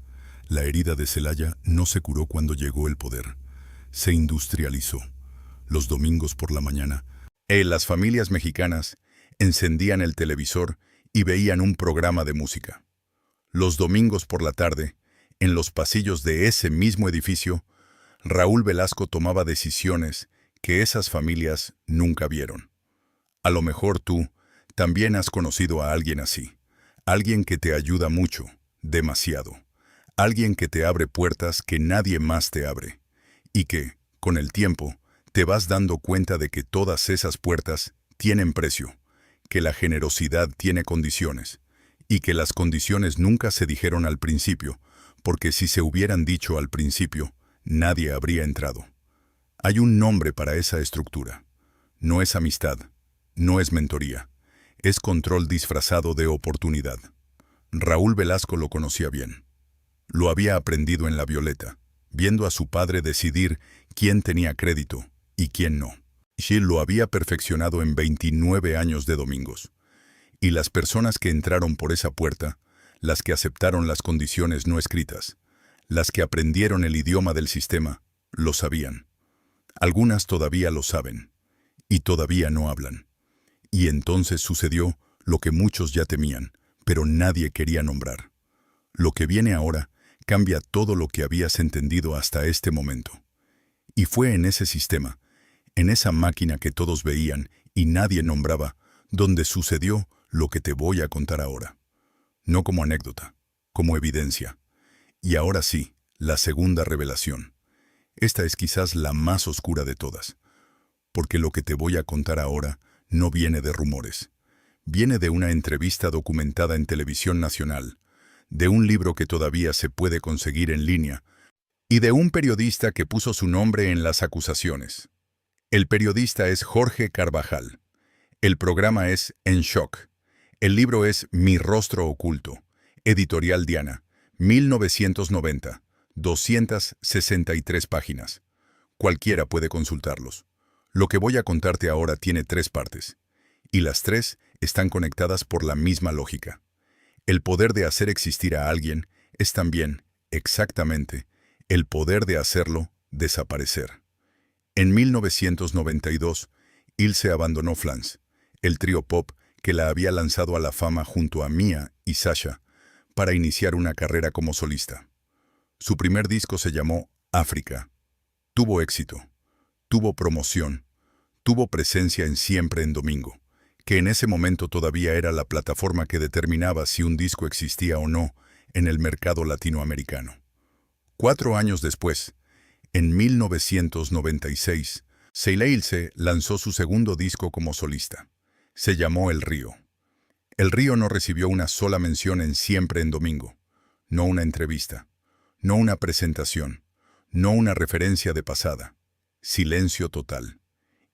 La herida de Celaya no se curó cuando llegó el poder, se industrializó. Los domingos por la mañana, las familias mexicanas encendían el televisor y veían un programa de música. Los domingos por la tarde, en los pasillos de ese mismo edificio, Raúl Velasco tomaba decisiones que esas familias nunca vieron. A lo mejor tú también has conocido a alguien así, alguien que te ayuda mucho, demasiado, alguien que te abre puertas que nadie más te abre, y que, con el tiempo, te vas dando cuenta de que todas esas puertas tienen precio, que la generosidad tiene condiciones, y que las condiciones nunca se dijeron al principio, porque si se hubieran dicho al principio, nadie habría entrado. Hay un nombre para esa estructura. No es amistad, no es mentoría, es control disfrazado de oportunidad. Raúl Velasco lo conocía bien. Lo había aprendido en La Violeta, viendo a su padre decidir quién tenía crédito y quién no. Gil lo había perfeccionado en 29 años de domingos. Y las personas que entraron por esa puerta, las que aceptaron las condiciones no escritas, las que aprendieron el idioma del sistema, lo sabían. Algunas todavía lo saben, y todavía no hablan. Y entonces sucedió lo que muchos ya temían, pero nadie quería nombrar. Lo que viene ahora cambia todo lo que habías entendido hasta este momento. Y fue en ese sistema, en esa máquina que todos veían y nadie nombraba, donde sucedió lo que te voy a contar ahora. No como anécdota, como evidencia. Y ahora sí, la segunda revelación. Esta es quizás la más oscura de todas, porque lo que te voy a contar ahora no viene de rumores. Viene de una entrevista documentada en Televisión Nacional, de un libro que todavía se puede conseguir en línea, y de un periodista que puso su nombre en las acusaciones. El periodista es Jorge Carvajal. El programa es En Shock. El libro es Mi Rostro Oculto, Editorial Diana, 1990, 263 páginas. Cualquiera puede consultarlos. Lo que voy a contarte ahora tiene 3 partes, y las 3 están conectadas por la misma lógica. El poder de hacer existir a alguien es también, exactamente, el poder de hacerlo desaparecer. En 1992, Ilse abandonó Flans, el trío pop que la había lanzado a la fama junto a Mía y Sasha, para iniciar una carrera como solista. Su primer disco se llamó África. Tuvo éxito, tuvo promoción, tuvo presencia en Siempre en Domingo, que en ese momento todavía era la plataforma que determinaba si un disco existía o no en el mercado latinoamericano. 4 años después, en 1996, Sheila Ilse lanzó su segundo disco como solista. Se llamó El Río. El Río no recibió una sola mención en Siempre en Domingo, no una entrevista, no una presentación, no una referencia de pasada. Silencio total.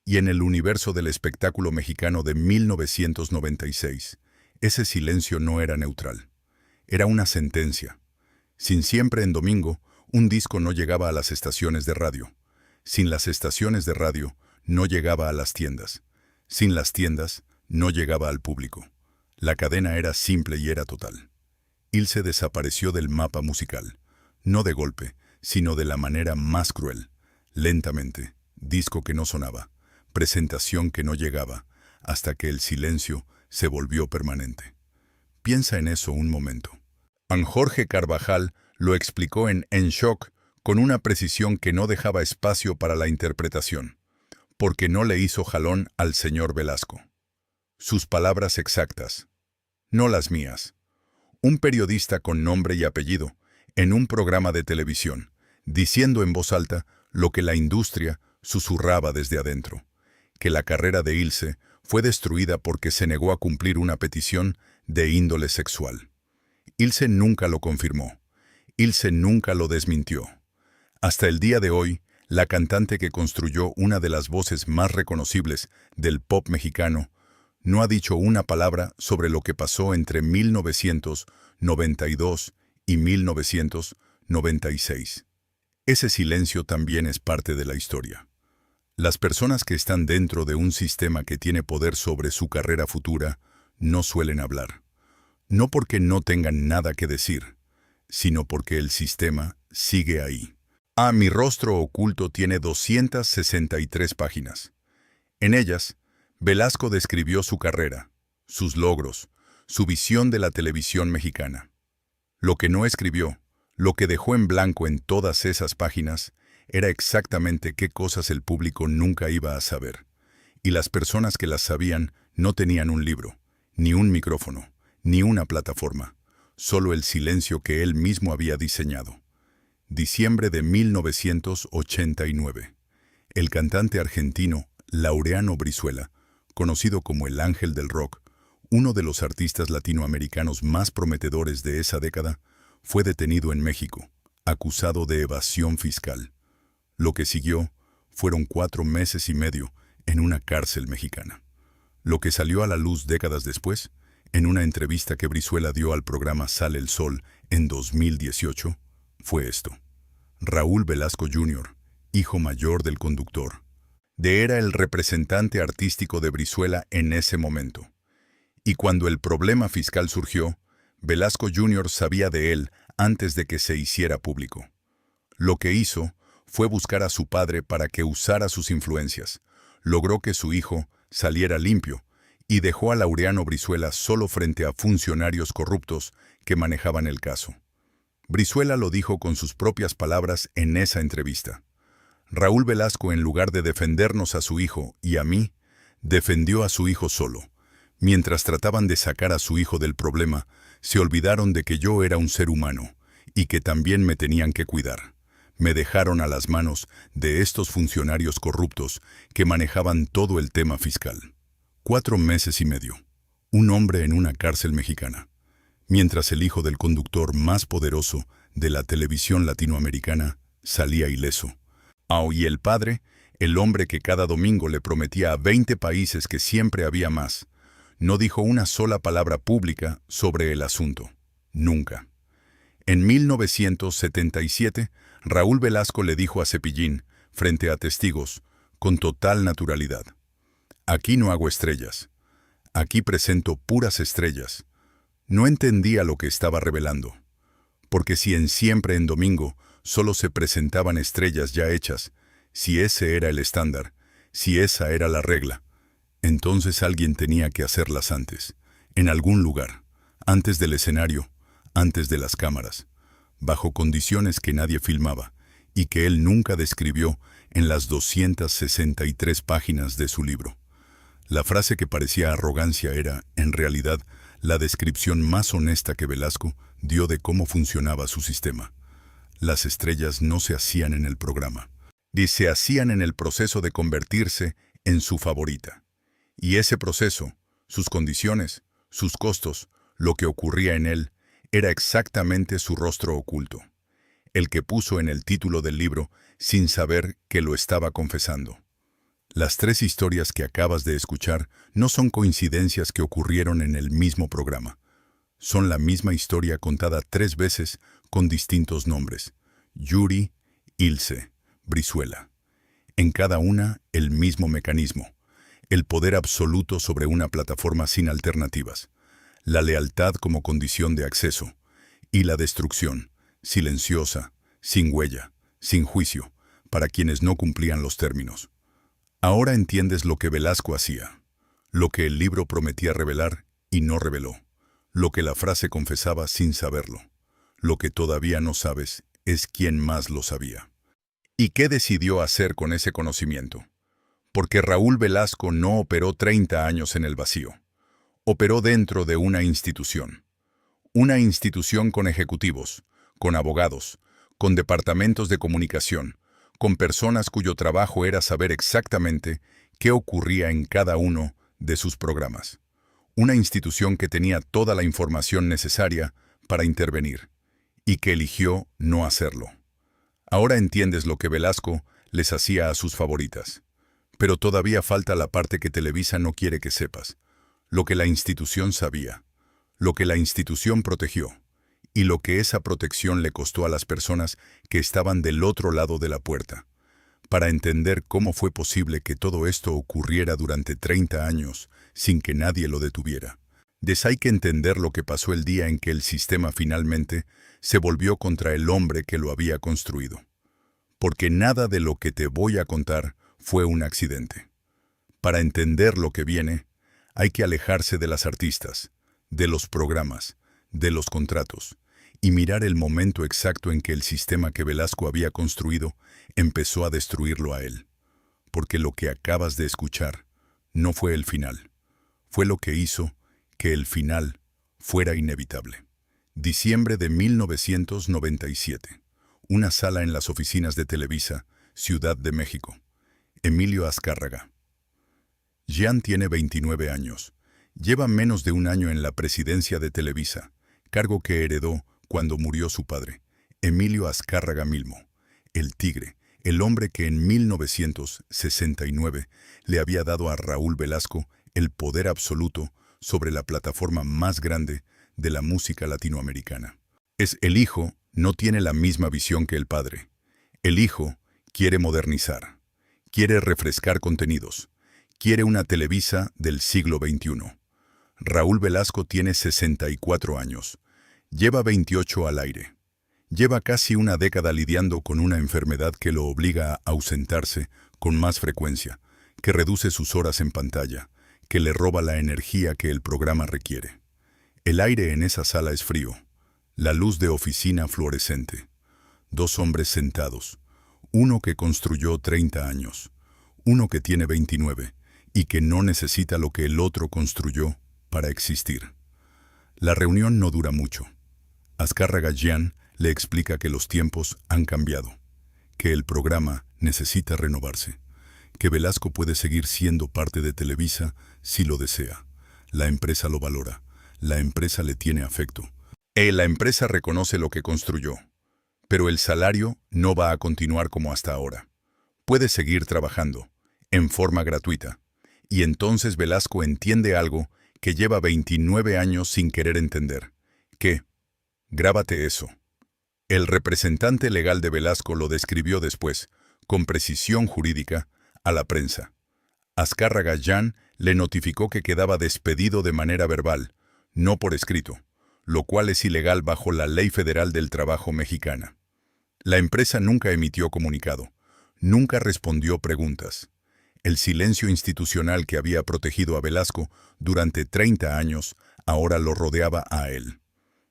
Y en el universo del espectáculo mexicano de 1996, ese silencio no era neutral. Era una sentencia. Sin Siempre en Domingo, un disco no llegaba a las estaciones de radio. Sin las estaciones de radio, no llegaba a las tiendas. Sin las tiendas, no llegaba al público. La cadena era simple y era total. Ilse desapareció del mapa musical, no de golpe, sino de la manera más cruel. Lentamente, disco que no sonaba, presentación que no llegaba, hasta que el silencio se volvió permanente. Piensa en eso un momento. Juan Jorge Carvajal lo explicó en Shock con una precisión que no dejaba espacio para la interpretación, porque no le hizo jalón al señor Velasco. Sus palabras exactas, no las mías. Un periodista con nombre y apellido, en un programa de televisión, diciendo en voz alta lo que la industria susurraba desde adentro, que la carrera de Ilse fue destruida porque se negó a cumplir una petición de índole sexual. Ilse nunca lo confirmó. Ilse nunca lo desmintió. Hasta el día de hoy, la cantante que construyó una de las voces más reconocibles del pop mexicano no ha dicho una palabra sobre lo que pasó entre 1992 y 1996. Ese silencio también es parte de la historia. Las personas que están dentro de un sistema que tiene poder sobre su carrera futura no suelen hablar. No porque no tengan nada que decir, sino porque el sistema sigue ahí. Mi Rostro Oculto tiene 263 páginas. En ellas, Velasco describió su carrera, sus logros, su visión de la televisión mexicana. Lo que no escribió, lo que dejó en blanco en todas esas páginas, era exactamente qué cosas el público nunca iba a saber. Y las personas que las sabían no tenían un libro, ni un micrófono, ni una plataforma, solo el silencio que él mismo había diseñado. Diciembre de 1989. El cantante argentino Laureano Brizuela, conocido como el Ángel del Rock, uno de los artistas latinoamericanos más prometedores de esa década, fue detenido en México, acusado de evasión fiscal. Lo que siguió fueron 4 meses y medio en una cárcel mexicana. Lo que salió a la luz décadas después, en una entrevista que Brizuela dio al programa Sale el Sol en 2018, fue esto. Raúl Velasco Jr., hijo mayor del conductor, era el representante artístico de Brizuela en ese momento. Y cuando el problema fiscal surgió, Velasco Jr. sabía de él antes de que se hiciera público. Lo que hizo fue buscar a su padre para que usara sus influencias. Logró que su hijo saliera limpio y dejó a Laureano Brizuela solo frente a funcionarios corruptos que manejaban el caso. Brizuela lo dijo con sus propias palabras en esa entrevista. Raúl Velasco, en lugar de defendernos a su hijo y a mí, defendió a su hijo solo. Mientras trataban de sacar a su hijo del problema, se olvidaron de que yo era un ser humano y que también me tenían que cuidar. Me dejaron a las manos de estos funcionarios corruptos que manejaban todo el tema fiscal. 4 meses y medio. Un hombre en una cárcel mexicana. Mientras el hijo del conductor más poderoso de la televisión latinoamericana salía ileso. Y el padre, el hombre que cada domingo le prometía a 20 países que siempre había más, no dijo una sola palabra pública sobre el asunto. Nunca. En 1977, Raúl Velasco le dijo a Cepillín, frente a testigos, con total naturalidad: «Aquí no hago estrellas. Aquí presento puras estrellas». No entendía lo que estaba revelando. Porque si en Siempre en Domingo solo se presentaban estrellas ya hechas, si ese era el estándar, si esa era la regla, entonces alguien tenía que hacerlas antes, en algún lugar, antes del escenario, antes de las cámaras, bajo condiciones que nadie filmaba y que él nunca describió en las 263 páginas de su libro. La frase que parecía arrogancia era, en realidad, la descripción más honesta que Velasco dio de cómo funcionaba su sistema. Las estrellas no se hacían en el programa, se hacían en el proceso de convertirse en su favorita. Y ese proceso, sus condiciones, sus costos, lo que ocurría en él, era exactamente su rostro oculto, el que puso en el título del libro sin saber que lo estaba confesando. Las 3 historias que acabas de escuchar no son coincidencias que ocurrieron en el mismo programa. Son la misma historia contada 3 veces con distintos nombres: Yuri, Ilse, Brizuela. En cada una, el mismo mecanismo: el poder absoluto sobre una plataforma sin alternativas, la lealtad como condición de acceso, y la destrucción, silenciosa, sin huella, sin juicio, para quienes no cumplían los términos. Ahora entiendes lo que Velasco hacía, lo que el libro prometía revelar y no reveló, lo que la frase confesaba sin saberlo. Lo que todavía no sabes es quién más lo sabía. ¿Y qué decidió hacer con ese conocimiento? Porque Raúl Velasco no operó 30 años en el vacío. Operó dentro de una institución. Una institución con ejecutivos, con abogados, con departamentos de comunicación, con personas cuyo trabajo era saber exactamente qué ocurría en cada uno de sus programas. Una institución que tenía toda la información necesaria para intervenir, y que eligió no hacerlo. Ahora entiendes lo que Velasco les hacía a sus favoritas. Pero todavía falta la parte que Televisa no quiere que sepas. Lo que la institución sabía, lo que la institución protegió, y lo que esa protección le costó a las personas que estaban del otro lado de la puerta. Para entender cómo fue posible que todo esto ocurriera durante 30 años sin que nadie lo detuviera. Hay que entender lo que pasó el día en que el sistema finalmente se volvió contra el hombre que lo había construido. Porque nada de lo que te voy a contar fue un accidente. Para entender lo que viene, hay que alejarse de las artistas, de los programas, de los contratos, y mirar el momento exacto en que el sistema que Velasco había construido empezó a destruirlo a él. Porque lo que acabas de escuchar no fue el final. Fue lo que hizo que el final fuera inevitable. Diciembre de 1997. Una sala en las oficinas de Televisa, Ciudad de México. Emilio Azcárraga. Jean tiene 29 años Lleva menos de un año en la presidencia de Televisa, cargo que heredó cuando murió su padre, Emilio Azcárraga Milmo, el Tigre, el hombre que en 1969 le había dado a Raúl Velasco el poder absoluto sobre la plataforma más grande de la música latinoamericana. El hijo no tiene la misma visión que el padre. El hijo quiere modernizar, quiere refrescar contenidos, quiere una Televisa del siglo XXI. Raúl Velasco tiene 64 años, lleva 28 al aire. Lleva casi una década lidiando con una enfermedad que lo obliga a ausentarse con más frecuencia, que reduce sus horas en pantalla, que le roba la energía que el programa requiere. El aire en esa sala es frío, la luz de oficina fluorescente. Dos hombres sentados, uno que construyó 30 años, uno que tiene 29 y que no necesita lo que el otro construyó para existir. La reunión no dura mucho. Azcárraga Jean le explica que los tiempos han cambiado, que el programa necesita renovarse, que Velasco puede seguir siendo parte de Televisa si lo desea. La empresa lo valora, la empresa le tiene afecto. La empresa reconoce lo que construyó, pero el salario no va a continuar como hasta ahora. Puede seguir trabajando, en forma gratuita. Y entonces Velasco entiende algo que lleva 29 años sin querer entender. ¿Qué? Grábate eso. El representante legal de Velasco lo describió después, con precisión jurídica, a la prensa. Azcárraga Jean le notificó que quedaba despedido de manera verbal, no por escrito, lo cual es ilegal bajo la Ley Federal del Trabajo mexicana. La empresa nunca emitió comunicado, nunca respondió preguntas. El silencio institucional que había protegido a Velasco durante 30 años ahora lo rodeaba a él.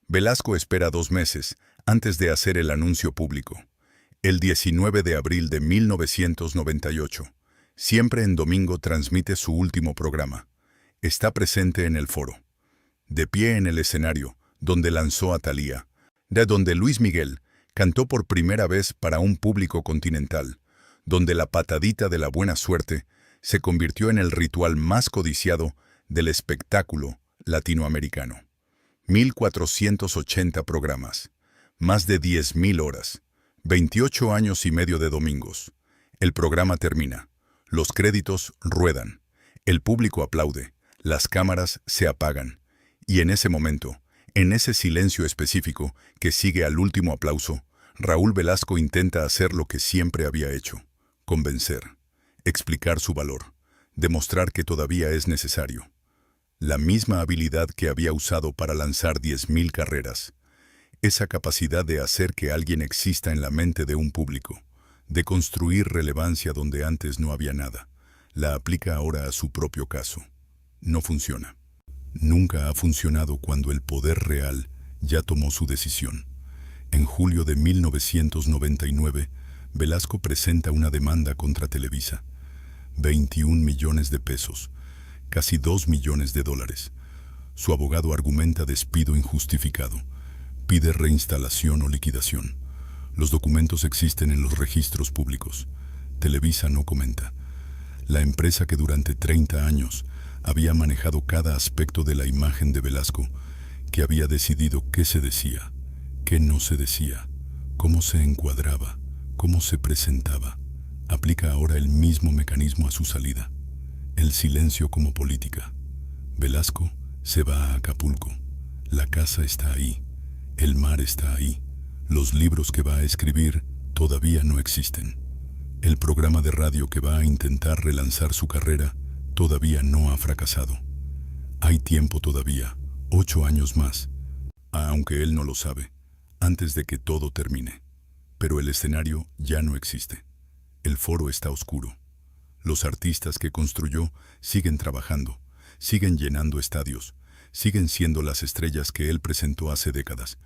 Velasco espera 2 meses antes de hacer el anuncio público. El 19 de abril de 1998, siempre en domingo transmite su último programa. Está presente en el foro. De pie en el escenario, donde lanzó a Thalía, de donde Luis Miguel cantó por primera vez para un público continental, donde la patadita de la buena suerte se convirtió en el ritual más codiciado del espectáculo latinoamericano. 1.480 programas, más de 10.000 horas, 28 años y medio de domingos. El programa termina, los créditos ruedan, el público aplaude, las cámaras se apagan, y en ese momento, en ese silencio específico que sigue al último aplauso, Raúl Velasco intenta hacer lo que siempre había hecho: convencer, explicar su valor, demostrar que todavía es necesario. La misma habilidad que había usado para lanzar 10.000 carreras, esa capacidad de hacer que alguien exista en la mente de un público, de construir relevancia donde antes no había nada, la aplica ahora a su propio caso. No funciona. Nunca ha funcionado cuando el poder real ya tomó su decisión. En julio de 1999, Velasco presenta una demanda contra Televisa. 21 millones de pesos, casi 2 millones de dólares. Su abogado argumenta despido injustificado. Pide reinstalación o liquidación. Los documentos existen en los registros públicos. Televisa no comenta. La empresa que durante 30 años había manejado cada aspecto de la imagen de Velasco, que había decidido qué se decía, qué no se decía, cómo se encuadraba, cómo se presentaba, aplica ahora el mismo mecanismo a su salida. El silencio como política. Velasco se va a Acapulco. La casa está ahí. El mar está ahí. Los libros que va a escribir todavía no existen. El programa de radio que va a intentar relanzar su carrera todavía no ha fracasado. Hay tiempo todavía, 8 años más, aunque él no lo sabe, antes de que todo termine. Pero el escenario ya no existe. El foro está oscuro. Los artistas que construyó siguen trabajando, siguen llenando estadios, siguen siendo las estrellas que él presentó hace décadas.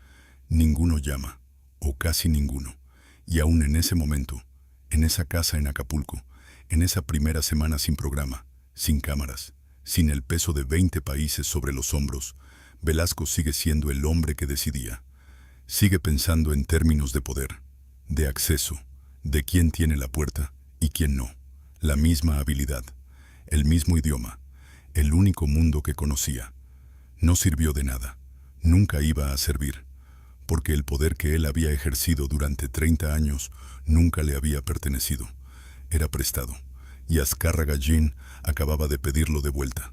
Ninguno llama, o casi ninguno. Y aún en ese momento, en esa casa en Acapulco, en esa primera semana sin programa, sin cámaras, sin el peso de 20 países sobre los hombros, Velasco sigue siendo el hombre que decidía. Sigue pensando en términos de poder, de acceso, de quién tiene la puerta y quién no. La misma habilidad, el mismo idioma, el único mundo que conocía. No sirvió de nada, nunca iba a servir, porque el poder que él había ejercido durante 30 años nunca le había pertenecido. Era prestado, y Azcárraga Jean acababa de pedirlo de vuelta.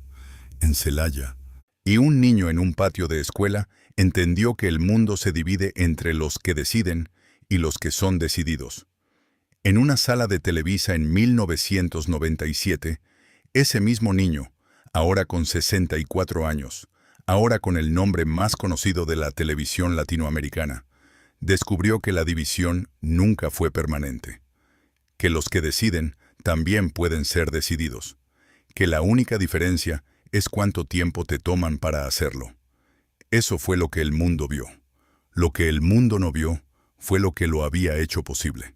En Celaya, y un niño en un patio de escuela entendió que el mundo se divide entre los que deciden y los que son decididos. En una sala de Televisa en 1997, ese mismo niño, ahora con 64 años, ahora con el nombre más conocido de la televisión latinoamericana, descubrió que la división nunca fue permanente, que los que deciden también pueden ser decididos, que la única diferencia es cuánto tiempo te toman para hacerlo. Eso fue lo que el mundo vio. Lo que el mundo no vio fue lo que lo había hecho posible.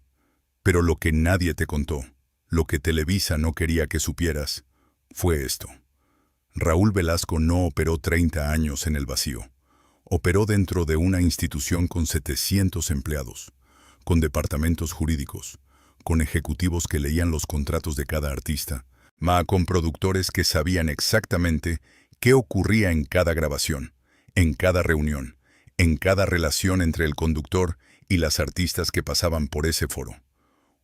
Pero lo que nadie te contó, lo que Televisa no quería que supieras, fue esto. Raúl Velasco no operó 30 años en el vacío. Operó dentro de una institución con 700 empleados, con departamentos jurídicos, con ejecutivos que leían los contratos de cada artista, con productores que sabían exactamente qué ocurría en cada grabación, en cada reunión, en cada relación entre el conductor y las artistas que pasaban por ese foro.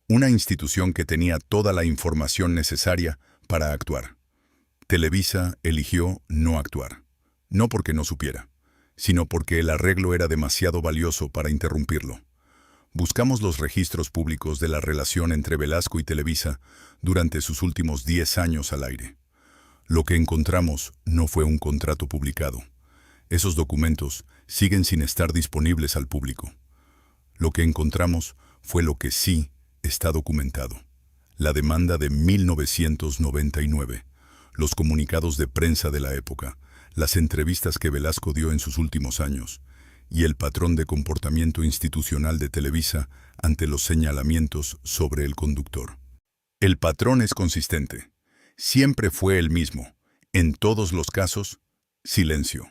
Una institución que tenía toda la información necesaria para actuar. Televisa eligió no actuar, no porque no supiera, sino porque el arreglo era demasiado valioso para interrumpirlo. Buscamos los registros públicos de la relación entre Velasco y Televisa durante sus últimos 10 años al aire. Lo que encontramos no fue un contrato publicado. Esos documentos siguen sin estar disponibles al público. Lo que encontramos fue lo que sí está documentado. La demanda de 1999, los comunicados de prensa de la época, las entrevistas que Velasco dio en sus últimos años, y el patrón de comportamiento institucional de Televisa ante los señalamientos sobre el conductor. El patrón es consistente. Siempre fue el mismo. En todos los casos, silencio.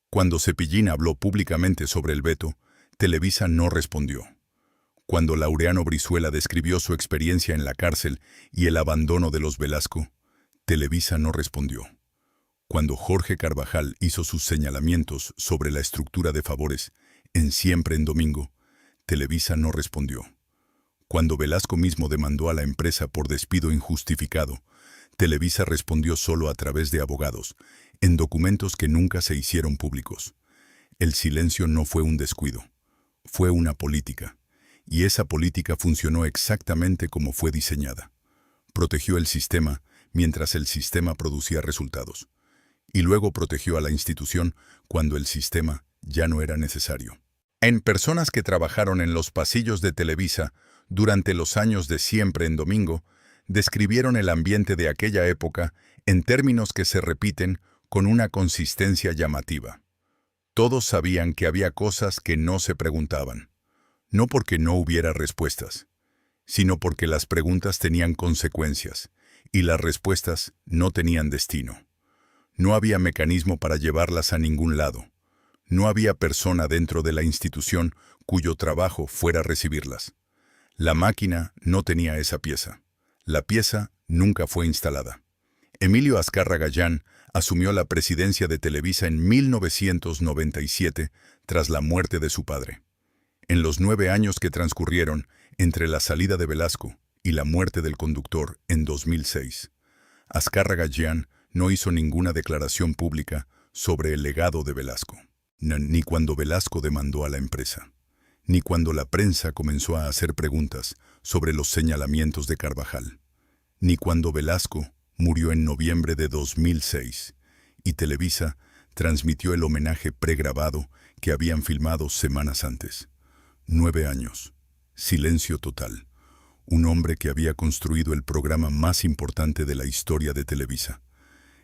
Cuando Cepillín habló públicamente sobre el veto, Televisa no respondió. Cuando Laureano Brizuela describió su experiencia en la cárcel y el abandono de los Velasco, Televisa no respondió. Cuando Jorge Carvajal hizo sus señalamientos sobre la estructura de favores en Siempre en Domingo, Televisa no respondió. Cuando Velasco mismo demandó a la empresa por despido injustificado, Televisa respondió solo a través de abogados, en documentos que nunca se hicieron públicos. El silencio no fue un descuido, fue una política, y esa política funcionó exactamente como fue diseñada. Protegió el sistema mientras el sistema producía resultados, y luego protegió a la institución cuando el sistema ya no era necesario. En personas que trabajaron en los pasillos de Televisa durante los años de Siempre en Domingo, describieron el ambiente de aquella época en términos que se repiten con una consistencia llamativa. Todos sabían que había cosas que no se preguntaban, no porque no hubiera respuestas, sino porque las preguntas tenían consecuencias y las respuestas no tenían destino. No había mecanismo para llevarlas a ningún lado. No había persona dentro de la institución cuyo trabajo fuera recibirlas. La máquina no tenía esa pieza. La pieza nunca fue instalada. Emilio Azcárraga Jean asumió la presidencia de Televisa en 1997 tras la muerte de su padre. En los 9 años que transcurrieron entre la salida de Velasco y la muerte del conductor en 2006, Azcárraga Jean no hizo ninguna declaración pública sobre el legado de Velasco, ni cuando Velasco demandó a la empresa, ni cuando la prensa comenzó a hacer preguntas sobre los señalamientos de Carvajal, ni cuando Velasco murió en noviembre de 2006 y Televisa transmitió el homenaje pregrabado que habían filmado semanas antes. 9 años, silencio total. Un hombre que había construido el programa más importante de la historia de Televisa.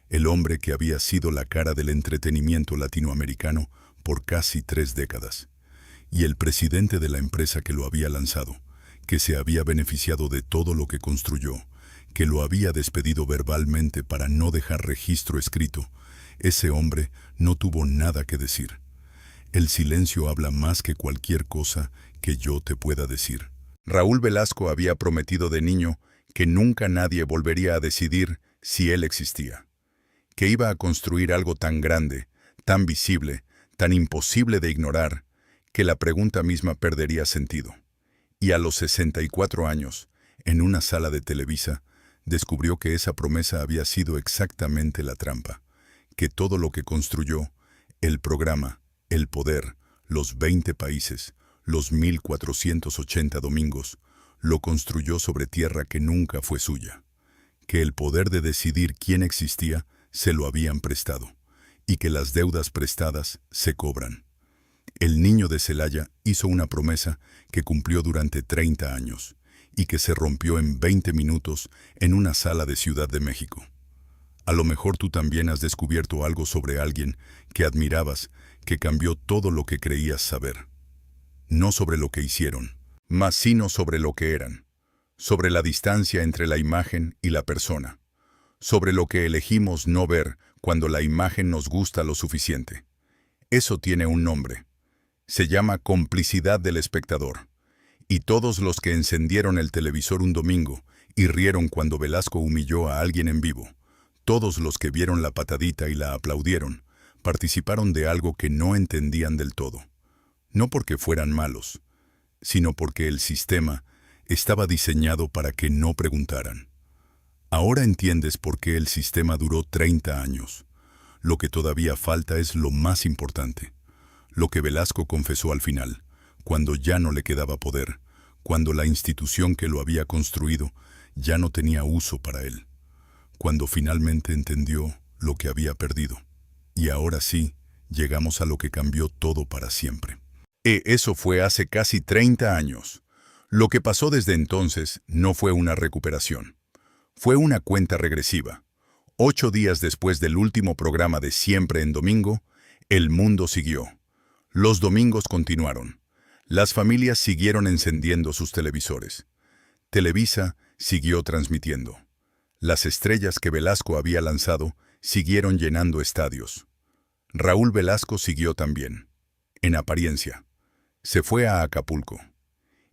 El hombre que había sido la cara del entretenimiento latinoamericano por casi 3 décadas. Y el presidente de la empresa que lo había lanzado, que se había beneficiado de todo lo que construyó, que lo había despedido verbalmente para no dejar registro escrito, ese hombre no tuvo nada que decir. El silencio habla más que cualquier cosa que yo te pueda decir. Raúl Velasco había prometido de niño que nunca nadie volvería a decidir si él existía. que iba a construir algo tan grande, tan visible, tan imposible de ignorar, que la pregunta misma perdería sentido. Y a los 64 años, en una sala de Televisa, descubrió que esa promesa había sido exactamente la trampa, que todo lo que construyó, el programa, el poder, los 20 países, los 1480 domingos, lo construyó sobre tierra que nunca fue suya, que el poder de decidir quién existía se lo habían prestado, y que las deudas prestadas se cobran. El niño de Celaya hizo una promesa que cumplió durante 30 años, y que se rompió en 20 minutos en una sala de Ciudad de México. A lo mejor tú también has descubierto algo sobre alguien que admirabas, que cambió todo lo que creías saber. No sobre lo que hicieron, mas sino sobre lo que eran, sobre la distancia entre la imagen y la persona, sobre lo que elegimos no ver cuando la imagen nos gusta lo suficiente. Eso tiene un nombre. Se llama complicidad del espectador. Y todos los que encendieron el televisor un domingo y rieron cuando Velasco humilló a alguien en vivo, todos los que vieron la patadita y la aplaudieron, participaron de algo que no entendían del todo. No porque fueran malos, sino porque el sistema estaba diseñado para que no preguntaran. Ahora entiendes por qué el sistema duró 30 años. Lo que todavía falta es lo más importante. Lo que Velasco confesó al final, cuando ya no le quedaba poder, cuando la institución que lo había construido ya no tenía uso para él, cuando finalmente entendió lo que había perdido. Y ahora sí, llegamos a lo que cambió todo para siempre. Eso fue hace casi 30 años. Lo que pasó desde entonces no fue una recuperación. Fue una cuenta regresiva. 8 días después del último programa de Siempre en Domingo, el mundo siguió. Los domingos continuaron. Las familias siguieron encendiendo sus televisores. Televisa siguió transmitiendo. Las estrellas que Velasco había lanzado siguieron llenando estadios. Raúl Velasco siguió también. En apariencia. Se fue a Acapulco.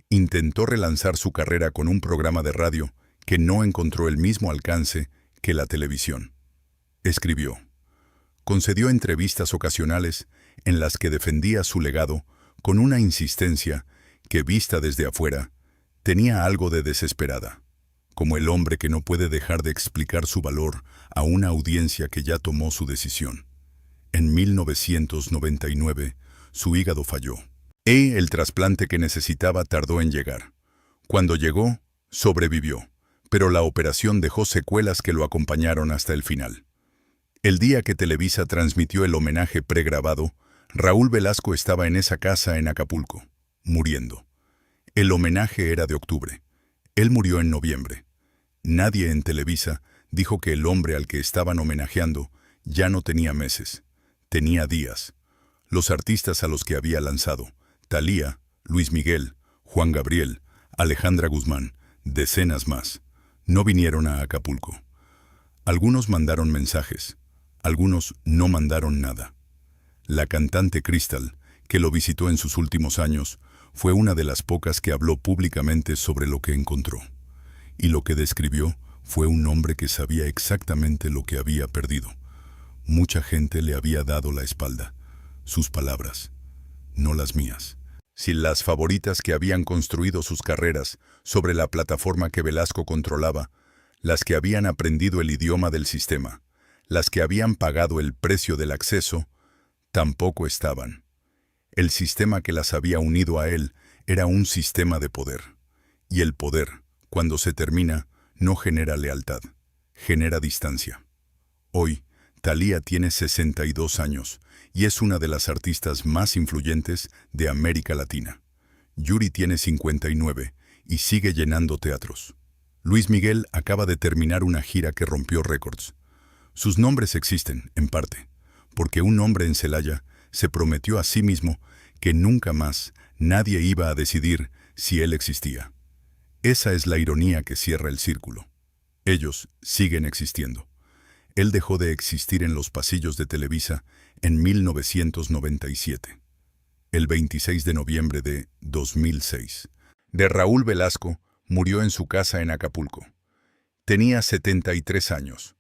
Intentó relanzar su carrera con un programa de radio que no encontró el mismo alcance que la televisión. Escribió. Concedió entrevistas ocasionales en las que defendía su legado con una insistencia que, vista desde afuera, tenía algo de desesperada, como el hombre que no puede dejar de explicar su valor a una audiencia que ya tomó su decisión. En 1999, su hígado falló. El trasplante que necesitaba tardó en llegar. Cuando llegó, sobrevivió, pero la operación dejó secuelas que lo acompañaron hasta el final. El día que Televisa transmitió el homenaje pregrabado, Raúl Velasco estaba en esa casa en Acapulco, muriendo. El homenaje era de octubre. Él murió en noviembre. Nadie en Televisa dijo que el hombre al que estaban homenajeando ya no tenía meses, tenía días. Los artistas a los que había lanzado, Thalía, Luis Miguel, Juan Gabriel, Alejandra Guzmán, decenas más, no vinieron a Acapulco. Algunos mandaron mensajes, algunos no mandaron nada. La cantante Crystal, que lo visitó en sus últimos años, fue una de las pocas que habló públicamente sobre lo que encontró. Y lo que describió fue un hombre que sabía exactamente lo que había perdido. Mucha gente le había dado la espalda. Sus palabras, no las mías. Si las favoritas que habían construido sus carreras sobre la plataforma que Velasco controlaba, las que habían aprendido el idioma del sistema, las que habían pagado el precio del acceso, tampoco estaban. El sistema que las había unido a él era un sistema de poder. Y el poder, cuando se termina, no genera lealtad, genera distancia. Hoy, Thalía tiene 62 años y es una de las artistas más influyentes de América Latina. Yuri tiene 59 y sigue llenando teatros. Luis Miguel acaba de terminar una gira que rompió récords. Sus nombres existen, en parte, porque un hombre en Celaya se prometió a sí mismo que nunca más nadie iba a decidir si él existía. Esa es la ironía que cierra el círculo. Ellos siguen existiendo. Él dejó de existir en los pasillos de Televisa en 1997. El 26 de noviembre de 2006. De Raúl Velasco murió en su casa en Acapulco. Tenía 73 años.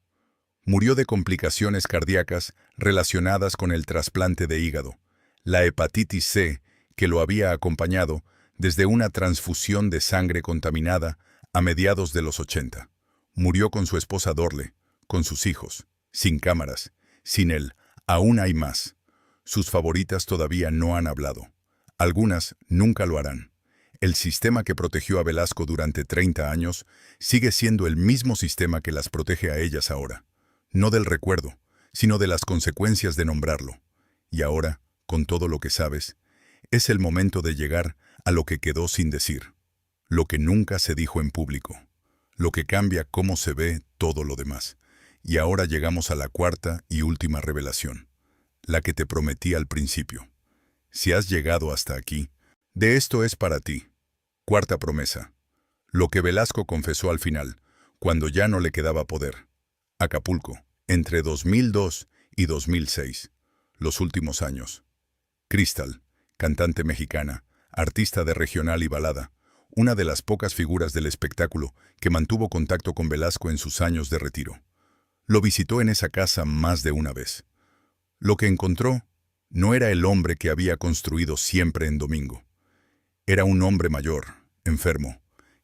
Murió de complicaciones cardíacas relacionadas con el trasplante de hígado, la hepatitis C, que lo había acompañado desde una transfusión de sangre contaminada a mediados de los 80. Murió con su esposa Dorle, con sus hijos, sin cámaras, sin él. Aún hay más. Sus favoritas todavía no han hablado. Algunas nunca lo harán. El sistema que protegió a Velasco durante 30 años sigue siendo el mismo sistema que las protege a ellas ahora. No del recuerdo, sino de las consecuencias de nombrarlo. Y ahora, con todo lo que sabes, es el momento de llegar a lo que quedó sin decir. Lo que nunca se dijo en público. Lo que cambia cómo se ve todo lo demás. Y ahora llegamos a la cuarta y última revelación. La que te prometí al principio. Si has llegado hasta aquí, de esto es para ti. Cuarta promesa. Lo que Velasco confesó al final, cuando ya no le quedaba poder. Acapulco, entre 2002 y 2006. Los últimos años. Cristal, cantante mexicana, artista de regional y balada, una de las pocas figuras del espectáculo que mantuvo contacto con Velasco en sus años de retiro. Lo visitó en esa casa más de una vez. Lo que encontró no era el hombre que había construido siempre en Domingo. Era un hombre mayor, enfermo,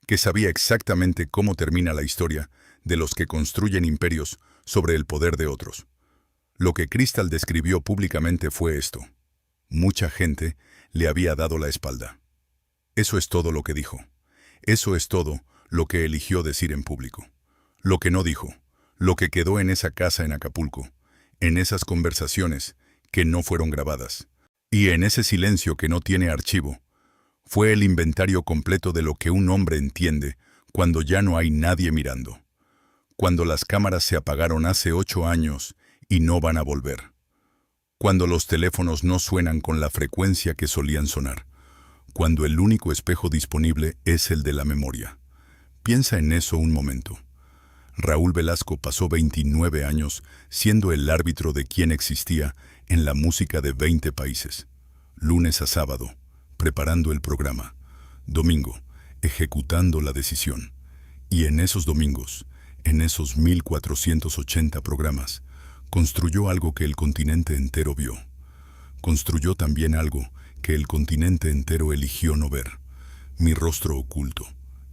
que sabía exactamente cómo termina la historia de los que construyen imperios sobre el poder de otros. Lo que Cristal describió públicamente fue esto. Mucha gente le había dado la espalda. Eso es todo lo que dijo. Eso es todo lo que eligió decir en público. Lo que no dijo, lo que quedó en esa casa en Acapulco, en esas conversaciones que no fueron grabadas, y en ese silencio que no tiene archivo, fue el inventario completo de lo que un hombre entiende cuando ya no hay nadie mirando. Cuando las cámaras se apagaron hace 8 años y no van a volver. Cuando los teléfonos no suenan con la frecuencia que solían sonar. Cuando el único espejo disponible es el de la memoria. Piensa en eso un momento. Raúl Velasco pasó 29 años siendo el árbitro de quien existía en la música de 20 países. Lunes a sábado, preparando el programa. Domingo, ejecutando la decisión. Y en esos domingos, en esos 1480 programas, construyó algo que el continente entero vio. Construyó también algo que el continente entero eligió no ver. Mi rostro oculto.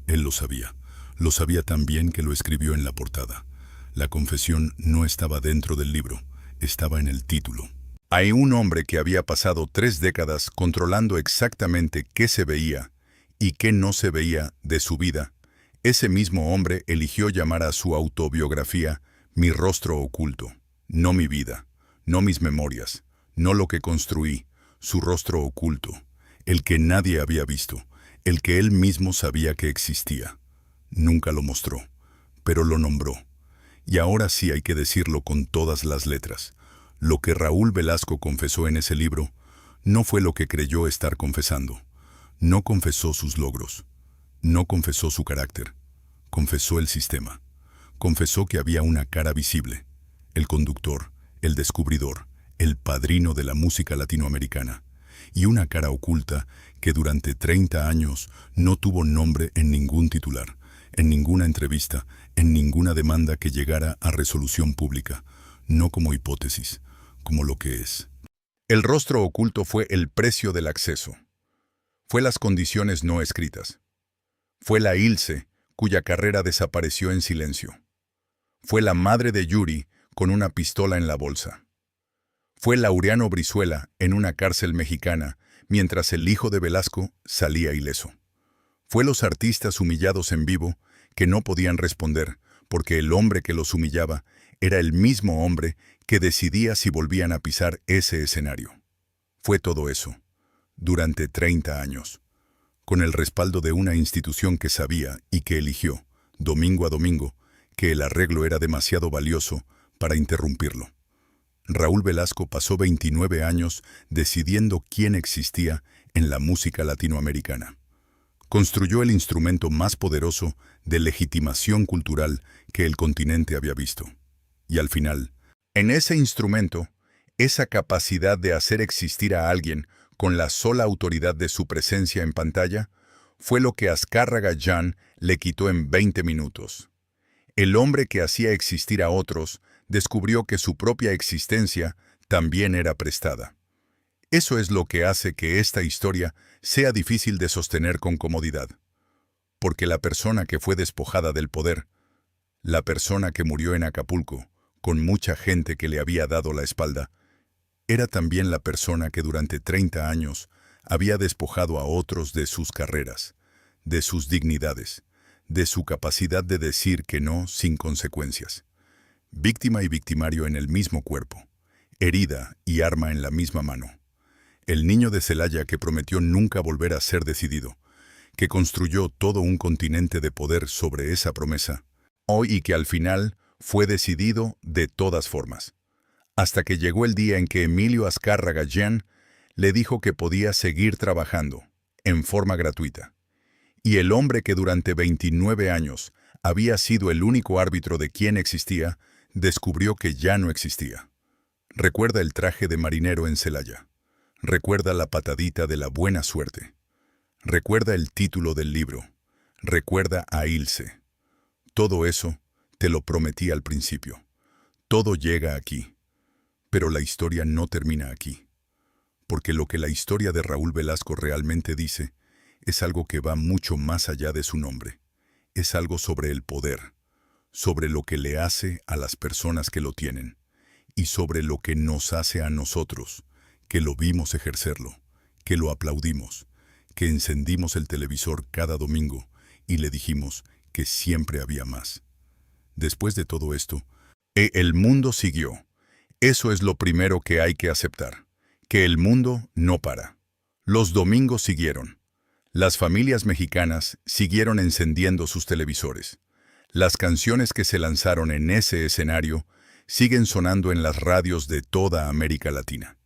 Él lo sabía. Lo sabía tan bien que lo escribió en la portada. La confesión no estaba dentro del libro, estaba en el título. Hay un hombre que había pasado 3 décadas controlando exactamente qué se veía y qué no se veía de su vida. Ese mismo hombre eligió llamar a su autobiografía Mi rostro oculto. No mi vida, no mis memorias, no lo que construí, su rostro oculto, el que nadie había visto, el que él mismo sabía que existía. Nunca lo mostró, pero lo nombró. Y ahora sí hay que decirlo con todas las letras. Lo que Raúl Velasco confesó en ese libro no fue lo que creyó estar confesando. No confesó sus logros. No confesó su carácter. Confesó el sistema. Confesó que había una cara visible. El conductor, el descubridor, el padrino de la música latinoamericana. Y una cara oculta que durante 30 años no tuvo nombre en ningún titular, en ninguna entrevista, en ninguna demanda que llegara a resolución pública, no como hipótesis, como lo que es. El rostro oculto fue el precio del acceso. Fue las condiciones no escritas. Fue la Ilse, cuya carrera desapareció en silencio. Fue la madre de Yuri con una pistola en la bolsa. Fue Laureano Brizuela en una cárcel mexicana, mientras el hijo de Velasco salía ileso. Fue los artistas humillados en vivo que no podían responder, porque el hombre que los humillaba era el mismo hombre que decidía si volvían a pisar ese escenario. Fue todo eso, durante 30 años, con el respaldo de una institución que sabía y que eligió, domingo a domingo, que el arreglo era demasiado valioso para interrumpirlo. Raúl Velasco pasó 29 años decidiendo quién existía en la música latinoamericana. Construyó el instrumento más poderoso de legitimación cultural que el continente había visto. Y al final, en ese instrumento, esa capacidad de hacer existir a alguien con la sola autoridad de su presencia en pantalla, fue lo que Azcárraga Jan le quitó en 20 minutos. El hombre que hacía existir a otros descubrió que su propia existencia también era prestada. Eso es lo que hace que esta historia sea difícil de sostener con comodidad. Porque la persona que fue despojada del poder, la persona que murió en Acapulco, con mucha gente que le había dado la espalda, era también la persona que durante 30 años había despojado a otros de sus carreras, de sus dignidades, de su capacidad de decir que no sin consecuencias. Víctima y victimario en el mismo cuerpo, herida y arma en la misma mano. El niño de Celaya que prometió nunca volver a ser decidido, que construyó todo un continente de poder sobre esa promesa, hoy y que al final fue decidido de todas formas. Hasta que llegó el día en que Emilio Azcárraga Jan le dijo que podía seguir trabajando, en forma gratuita. Y el hombre que durante 29 años había sido el único árbitro de quién existía, descubrió que ya no existía. Recuerda el traje de marinero en Celaya. Recuerda la patadita de la buena suerte. Recuerda el título del libro. Recuerda a Ilse. Todo eso te lo prometí al principio. Todo llega aquí. Pero la historia no termina aquí. Porque lo que la historia de Raúl Velasco realmente dice es algo que va mucho más allá de su nombre. Es algo sobre el poder, sobre lo que le hace a las personas que lo tienen y sobre lo que nos hace a nosotros, que lo vimos ejercerlo, que lo aplaudimos, que encendimos el televisor cada domingo y le dijimos que siempre había más. Después de todo esto, el mundo siguió. Eso es lo primero que hay que aceptar, que el mundo no para. Los domingos siguieron. Las familias mexicanas siguieron encendiendo sus televisores. Las canciones que se lanzaron en ese escenario siguen sonando en las radios de toda América Latina.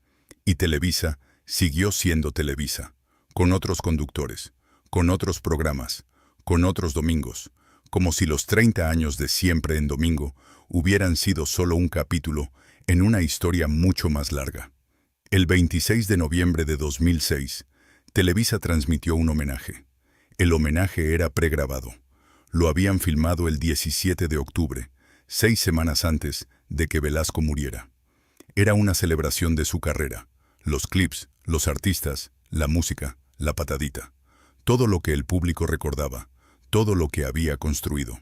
Y Televisa siguió siendo Televisa, con otros conductores, con otros programas, con otros domingos, como si los 30 años de Siempre en Domingo hubieran sido solo un capítulo en una historia mucho más larga. El 26 de noviembre de 2006, Televisa transmitió un homenaje. El homenaje era pregrabado. Lo habían filmado el 17 de octubre, 6 semanas antes de que Velasco muriera. Era una celebración de su carrera. Los clips, los artistas, la música, la patadita. Todo lo que el público recordaba, todo lo que había construido.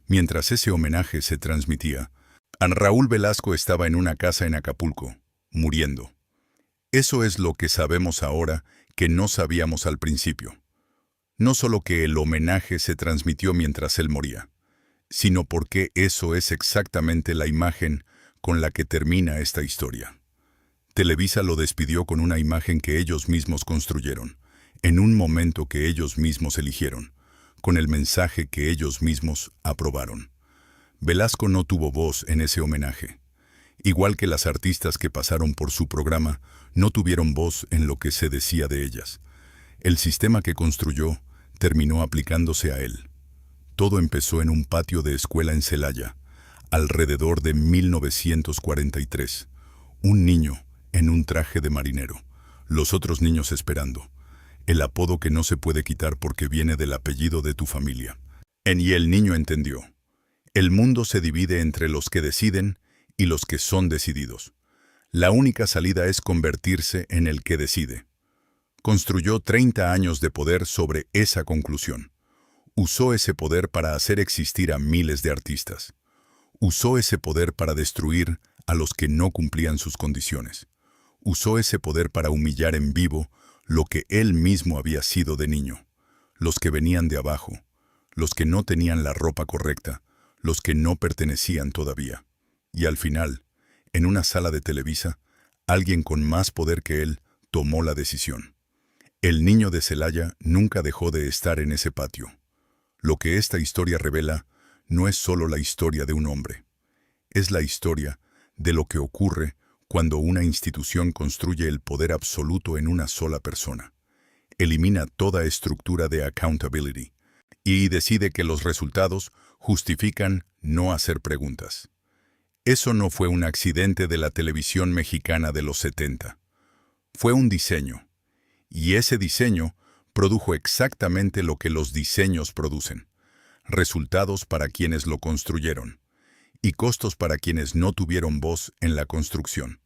Mientras ese homenaje se transmitía, Raúl Velasco estaba en una casa en Acapulco, muriendo. Eso es lo que sabemos ahora que no sabíamos al principio. No solo que el homenaje se transmitió mientras él moría, sino porque eso es exactamente la imagen con la que termina esta historia. Televisa lo despidió con una imagen que ellos mismos construyeron, en un momento que ellos mismos eligieron, con el mensaje que ellos mismos aprobaron. Velasco no tuvo voz en ese homenaje. Igual que las artistas que pasaron por su programa, no tuvieron voz en lo que se decía de ellas. El sistema que construyó terminó aplicándose a él. Todo empezó en un patio de escuela en Celaya, alrededor de 1943. Un niño en un traje de marinero, los otros niños esperando. El apodo que no se puede quitar porque viene del apellido de tu familia. Y el niño entendió. El mundo se divide entre los que deciden y los que son decididos. La única salida es convertirse en el que decide. Construyó 30 años de poder sobre esa conclusión. Usó ese poder para hacer existir a miles de artistas. Usó ese poder para destruir a los que no cumplían sus condiciones. Usó ese poder para humillar en vivo lo que él mismo había sido de niño. Los que venían de abajo, los que no tenían la ropa correcta, los que no pertenecían todavía. Y al final, en una sala de Televisa, alguien con más poder que él tomó la decisión. El niño de Celaya nunca dejó de estar en ese patio. Lo que esta historia revela no es solo la historia de un hombre. Es la historia de lo que ocurre cuando una institución construye el poder absoluto en una sola persona. Elimina toda estructura de accountability y decide que los resultados justifican no hacer preguntas. Eso no fue un accidente de la televisión mexicana de los 70. Fue un diseño. Y ese diseño produjo exactamente lo que los diseños producen. Resultados para quienes lo construyeron. y costos para quienes no tuvieron voz en la construcción.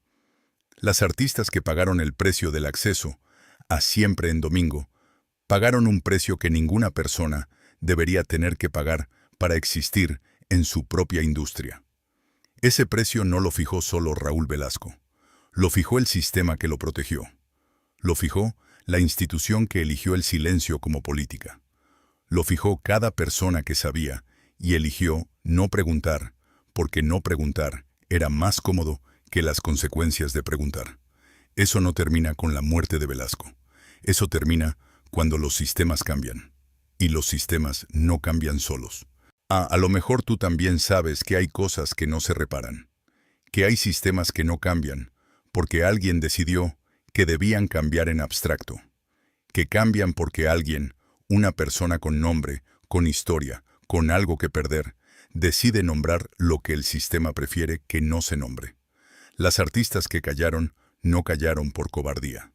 Las artistas que pagaron el precio del acceso a Siempre en Domingo pagaron un precio que ninguna persona debería tener que pagar para existir en su propia industria. Ese precio no lo fijó solo Raúl Velasco, lo fijó el sistema que lo protegió. Lo fijó la institución que eligió el silencio como política. Lo fijó cada persona que sabía y eligió no preguntar, porque no preguntar era más cómodo que las consecuencias de preguntar. Eso no termina con la muerte de Velasco. Eso termina cuando los sistemas cambian. Y los sistemas no cambian solos. A lo mejor tú también sabes que hay cosas que no se reparan. Que hay sistemas que no cambian, porque alguien decidió que debían cambiar en abstracto. Que cambian porque alguien, una persona con nombre, con historia, con algo que perder, decide nombrar lo que el sistema prefiere que no se nombre. Las artistas que callaron, no callaron por cobardía.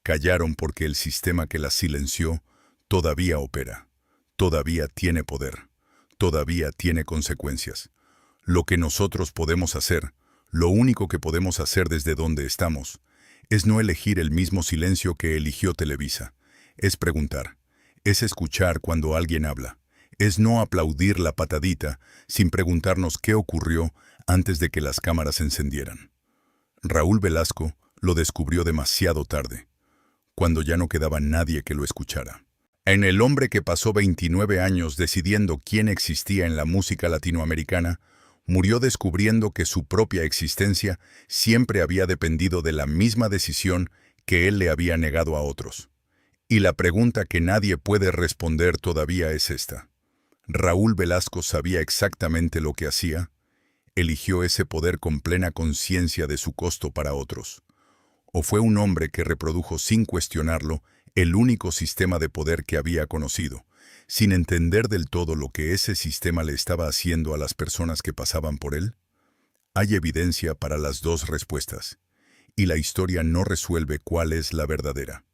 Callaron porque el sistema que las silenció todavía opera, todavía tiene poder, todavía tiene consecuencias. Lo que nosotros podemos hacer, lo único que podemos hacer desde donde estamos, es no elegir el mismo silencio que eligió Televisa. Es preguntar, es escuchar cuando alguien habla, es no aplaudir la patadita sin preguntarnos qué ocurrió antes de que las cámaras se encendieran. Raúl Velasco lo descubrió demasiado tarde, cuando ya no quedaba nadie que lo escuchara. En el hombre que pasó 29 años decidiendo quién existía en la música latinoamericana, murió descubriendo que su propia existencia siempre había dependido de la misma decisión que él le había negado a otros. Y la pregunta que nadie puede responder todavía es esta. ¿Raúl Velasco sabía exactamente lo que hacía? ¿Eligió ese poder con plena conciencia de su costo para otros? ¿O fue un hombre que reprodujo sin cuestionarlo el único sistema de poder que había conocido, sin entender del todo lo que ese sistema le estaba haciendo a las personas que pasaban por él? Hay evidencia para las dos respuestas, y la historia no resuelve cuál es la verdadera.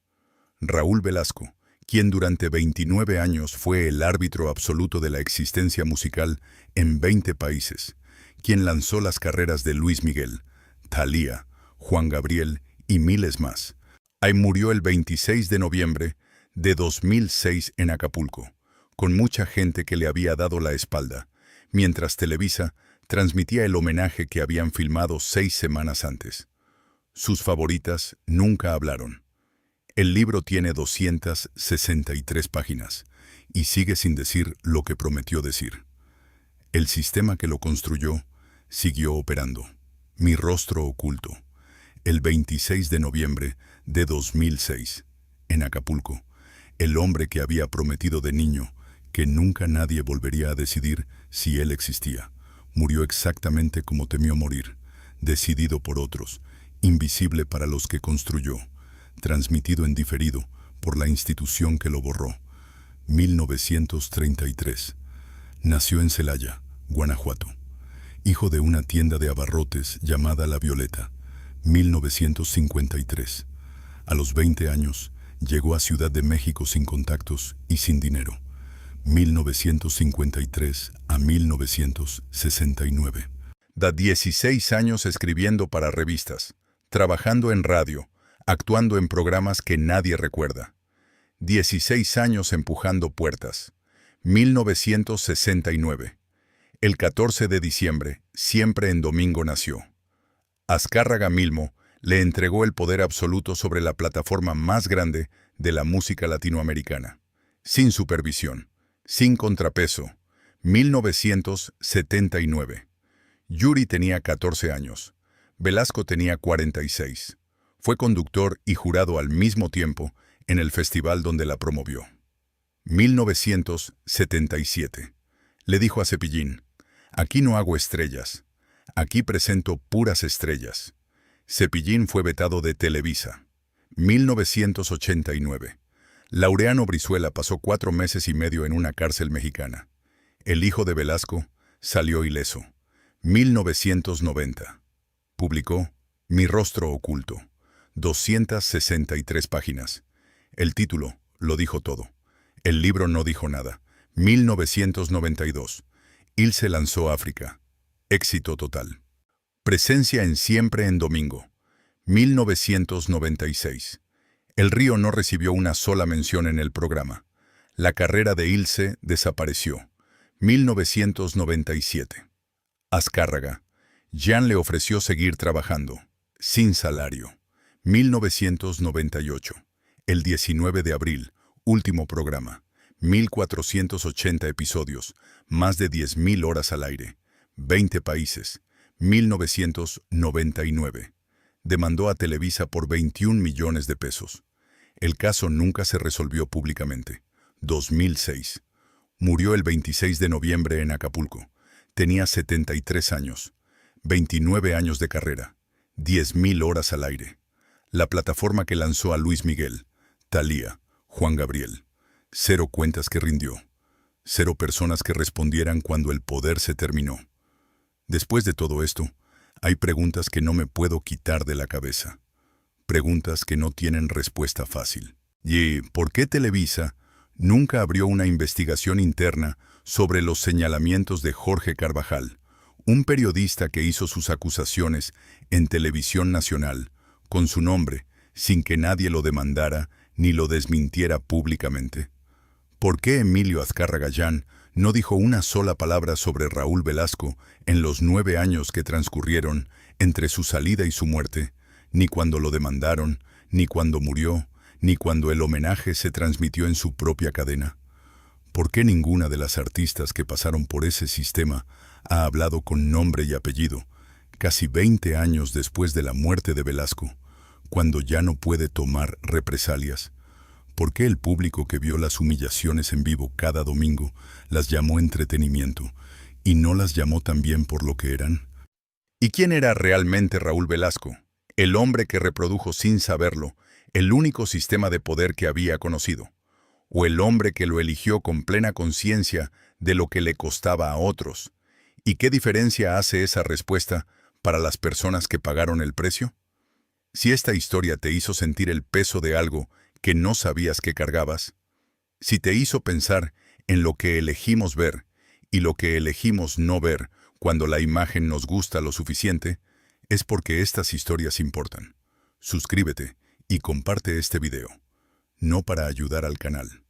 Raúl Velasco, quien durante 29 años fue el árbitro absoluto de la existencia musical en 20 países, quien lanzó las carreras de Luis Miguel, Thalía, Juan Gabriel y miles más. Ahí murió el 26 de noviembre de 2006 en Acapulco, con mucha gente que le había dado la espalda, mientras Televisa transmitía el homenaje que habían filmado 6 semanas antes. Sus favoritas nunca hablaron. El libro tiene 263 páginas y sigue sin decir lo que prometió decir. El sistema que lo construyó siguió operando. Mi rostro oculto. El 26 de noviembre de 2006, en Acapulco, el hombre que había prometido de niño que nunca nadie volvería a decidir si él existía, murió exactamente como temió morir, decidido por otros, invisible para los que construyó, transmitido en diferido por la institución que lo borró. 1933. Nació en Celaya, Guanajuato, hijo de una tienda de abarrotes llamada La Violeta. 1953. A los 20 años, llegó a Ciudad de México sin contactos y sin dinero. 1953 a 1969. Da 16 años escribiendo para revistas, trabajando en radio, actuando en programas que nadie recuerda. 16 años empujando puertas. 1969. El 14 de diciembre, Siempre en Domingo nació. Azcárraga Milmo le entregó el poder absoluto sobre la plataforma más grande de la música latinoamericana. Sin supervisión, sin contrapeso. 1979. Yuri tenía 14 años. Velasco tenía 46. Fue conductor y jurado al mismo tiempo en el festival donde la promovió. 1977. Le dijo a Cepillín, «Aquí no hago estrellas. Aquí presento puras estrellas». Cepillín fue vetado de Televisa. 1989. Laureano Brizuela pasó 4 meses y medio en una cárcel mexicana. El hijo de Velasco salió ileso. 1990. Publicó Mi rostro oculto. 263 páginas. El título lo dijo todo. El libro no dijo nada. 1992. Ilse lanzó África. Éxito total. Presencia en Siempre en Domingo. 1996. El Río no recibió una sola mención en el programa. La carrera de Ilse desapareció. 1997. Azcárraga. Jean le ofreció seguir trabajando, sin salario. 1998. El 19 de abril, último programa. 1480 episodios, más de 10.000 horas al aire. 20 países. 1999. Demandó a Televisa por 21 millones de pesos. El caso nunca se resolvió públicamente. 2006. Murió el 26 de noviembre en Acapulco. Tenía 73 años. 29 años de carrera. 10.000 horas al aire. La plataforma que lanzó a Luis Miguel, Thalía, Juan Gabriel. 0 cuentas que rindió. 0 personas que respondieran cuando el poder se terminó. Después de todo esto, hay preguntas que no me puedo quitar de la cabeza. Preguntas que no tienen respuesta fácil. ¿Y por qué Televisa nunca abrió una investigación interna sobre los señalamientos de Jorge Carvajal, un periodista que hizo sus acusaciones en Televisión Nacional, con su nombre, sin que nadie lo demandara ni lo desmintiera públicamente? ¿Por qué Emilio Azcárraga Llán no dijo una sola palabra sobre Raúl Velasco en los 9 años que transcurrieron entre su salida y su muerte, ni cuando lo demandaron, ni cuando murió, ni cuando el homenaje se transmitió en su propia cadena? ¿Por qué ninguna de las artistas que pasaron por ese sistema ha hablado con nombre y apellido, casi 20 años después de la muerte de Velasco, cuando ya no puede tomar represalias? ¿Por qué el público que vio las humillaciones en vivo cada domingo las llamó entretenimiento y no las llamó también por lo que eran? ¿Y quién era realmente Raúl Velasco? El hombre que reprodujo sin saberlo el único sistema de poder que había conocido, o el hombre que lo eligió con plena conciencia de lo que le costaba a otros. ¿Y qué diferencia hace esa respuesta para las personas que pagaron el precio? Si esta historia te hizo sentir el peso de algo que no sabías que cargabas, si te hizo pensar en lo que elegimos ver y lo que elegimos no ver cuando la imagen nos gusta lo suficiente, es porque estas historias importan. Suscríbete y comparte este video, no para ayudar al canal,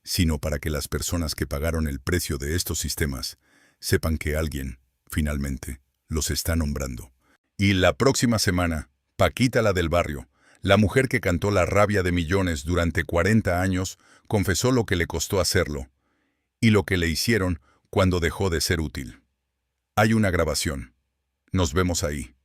sino para que las personas que pagaron el precio de estos sistemas sepan que alguien, finalmente, los está nombrando. Y la próxima semana, Paquita la del barrio, la mujer que cantó La rabia de millones durante 40 años, confesó lo que le costó hacerlo y lo que le hicieron cuando dejó de ser útil. Hay una grabación. Nos vemos ahí.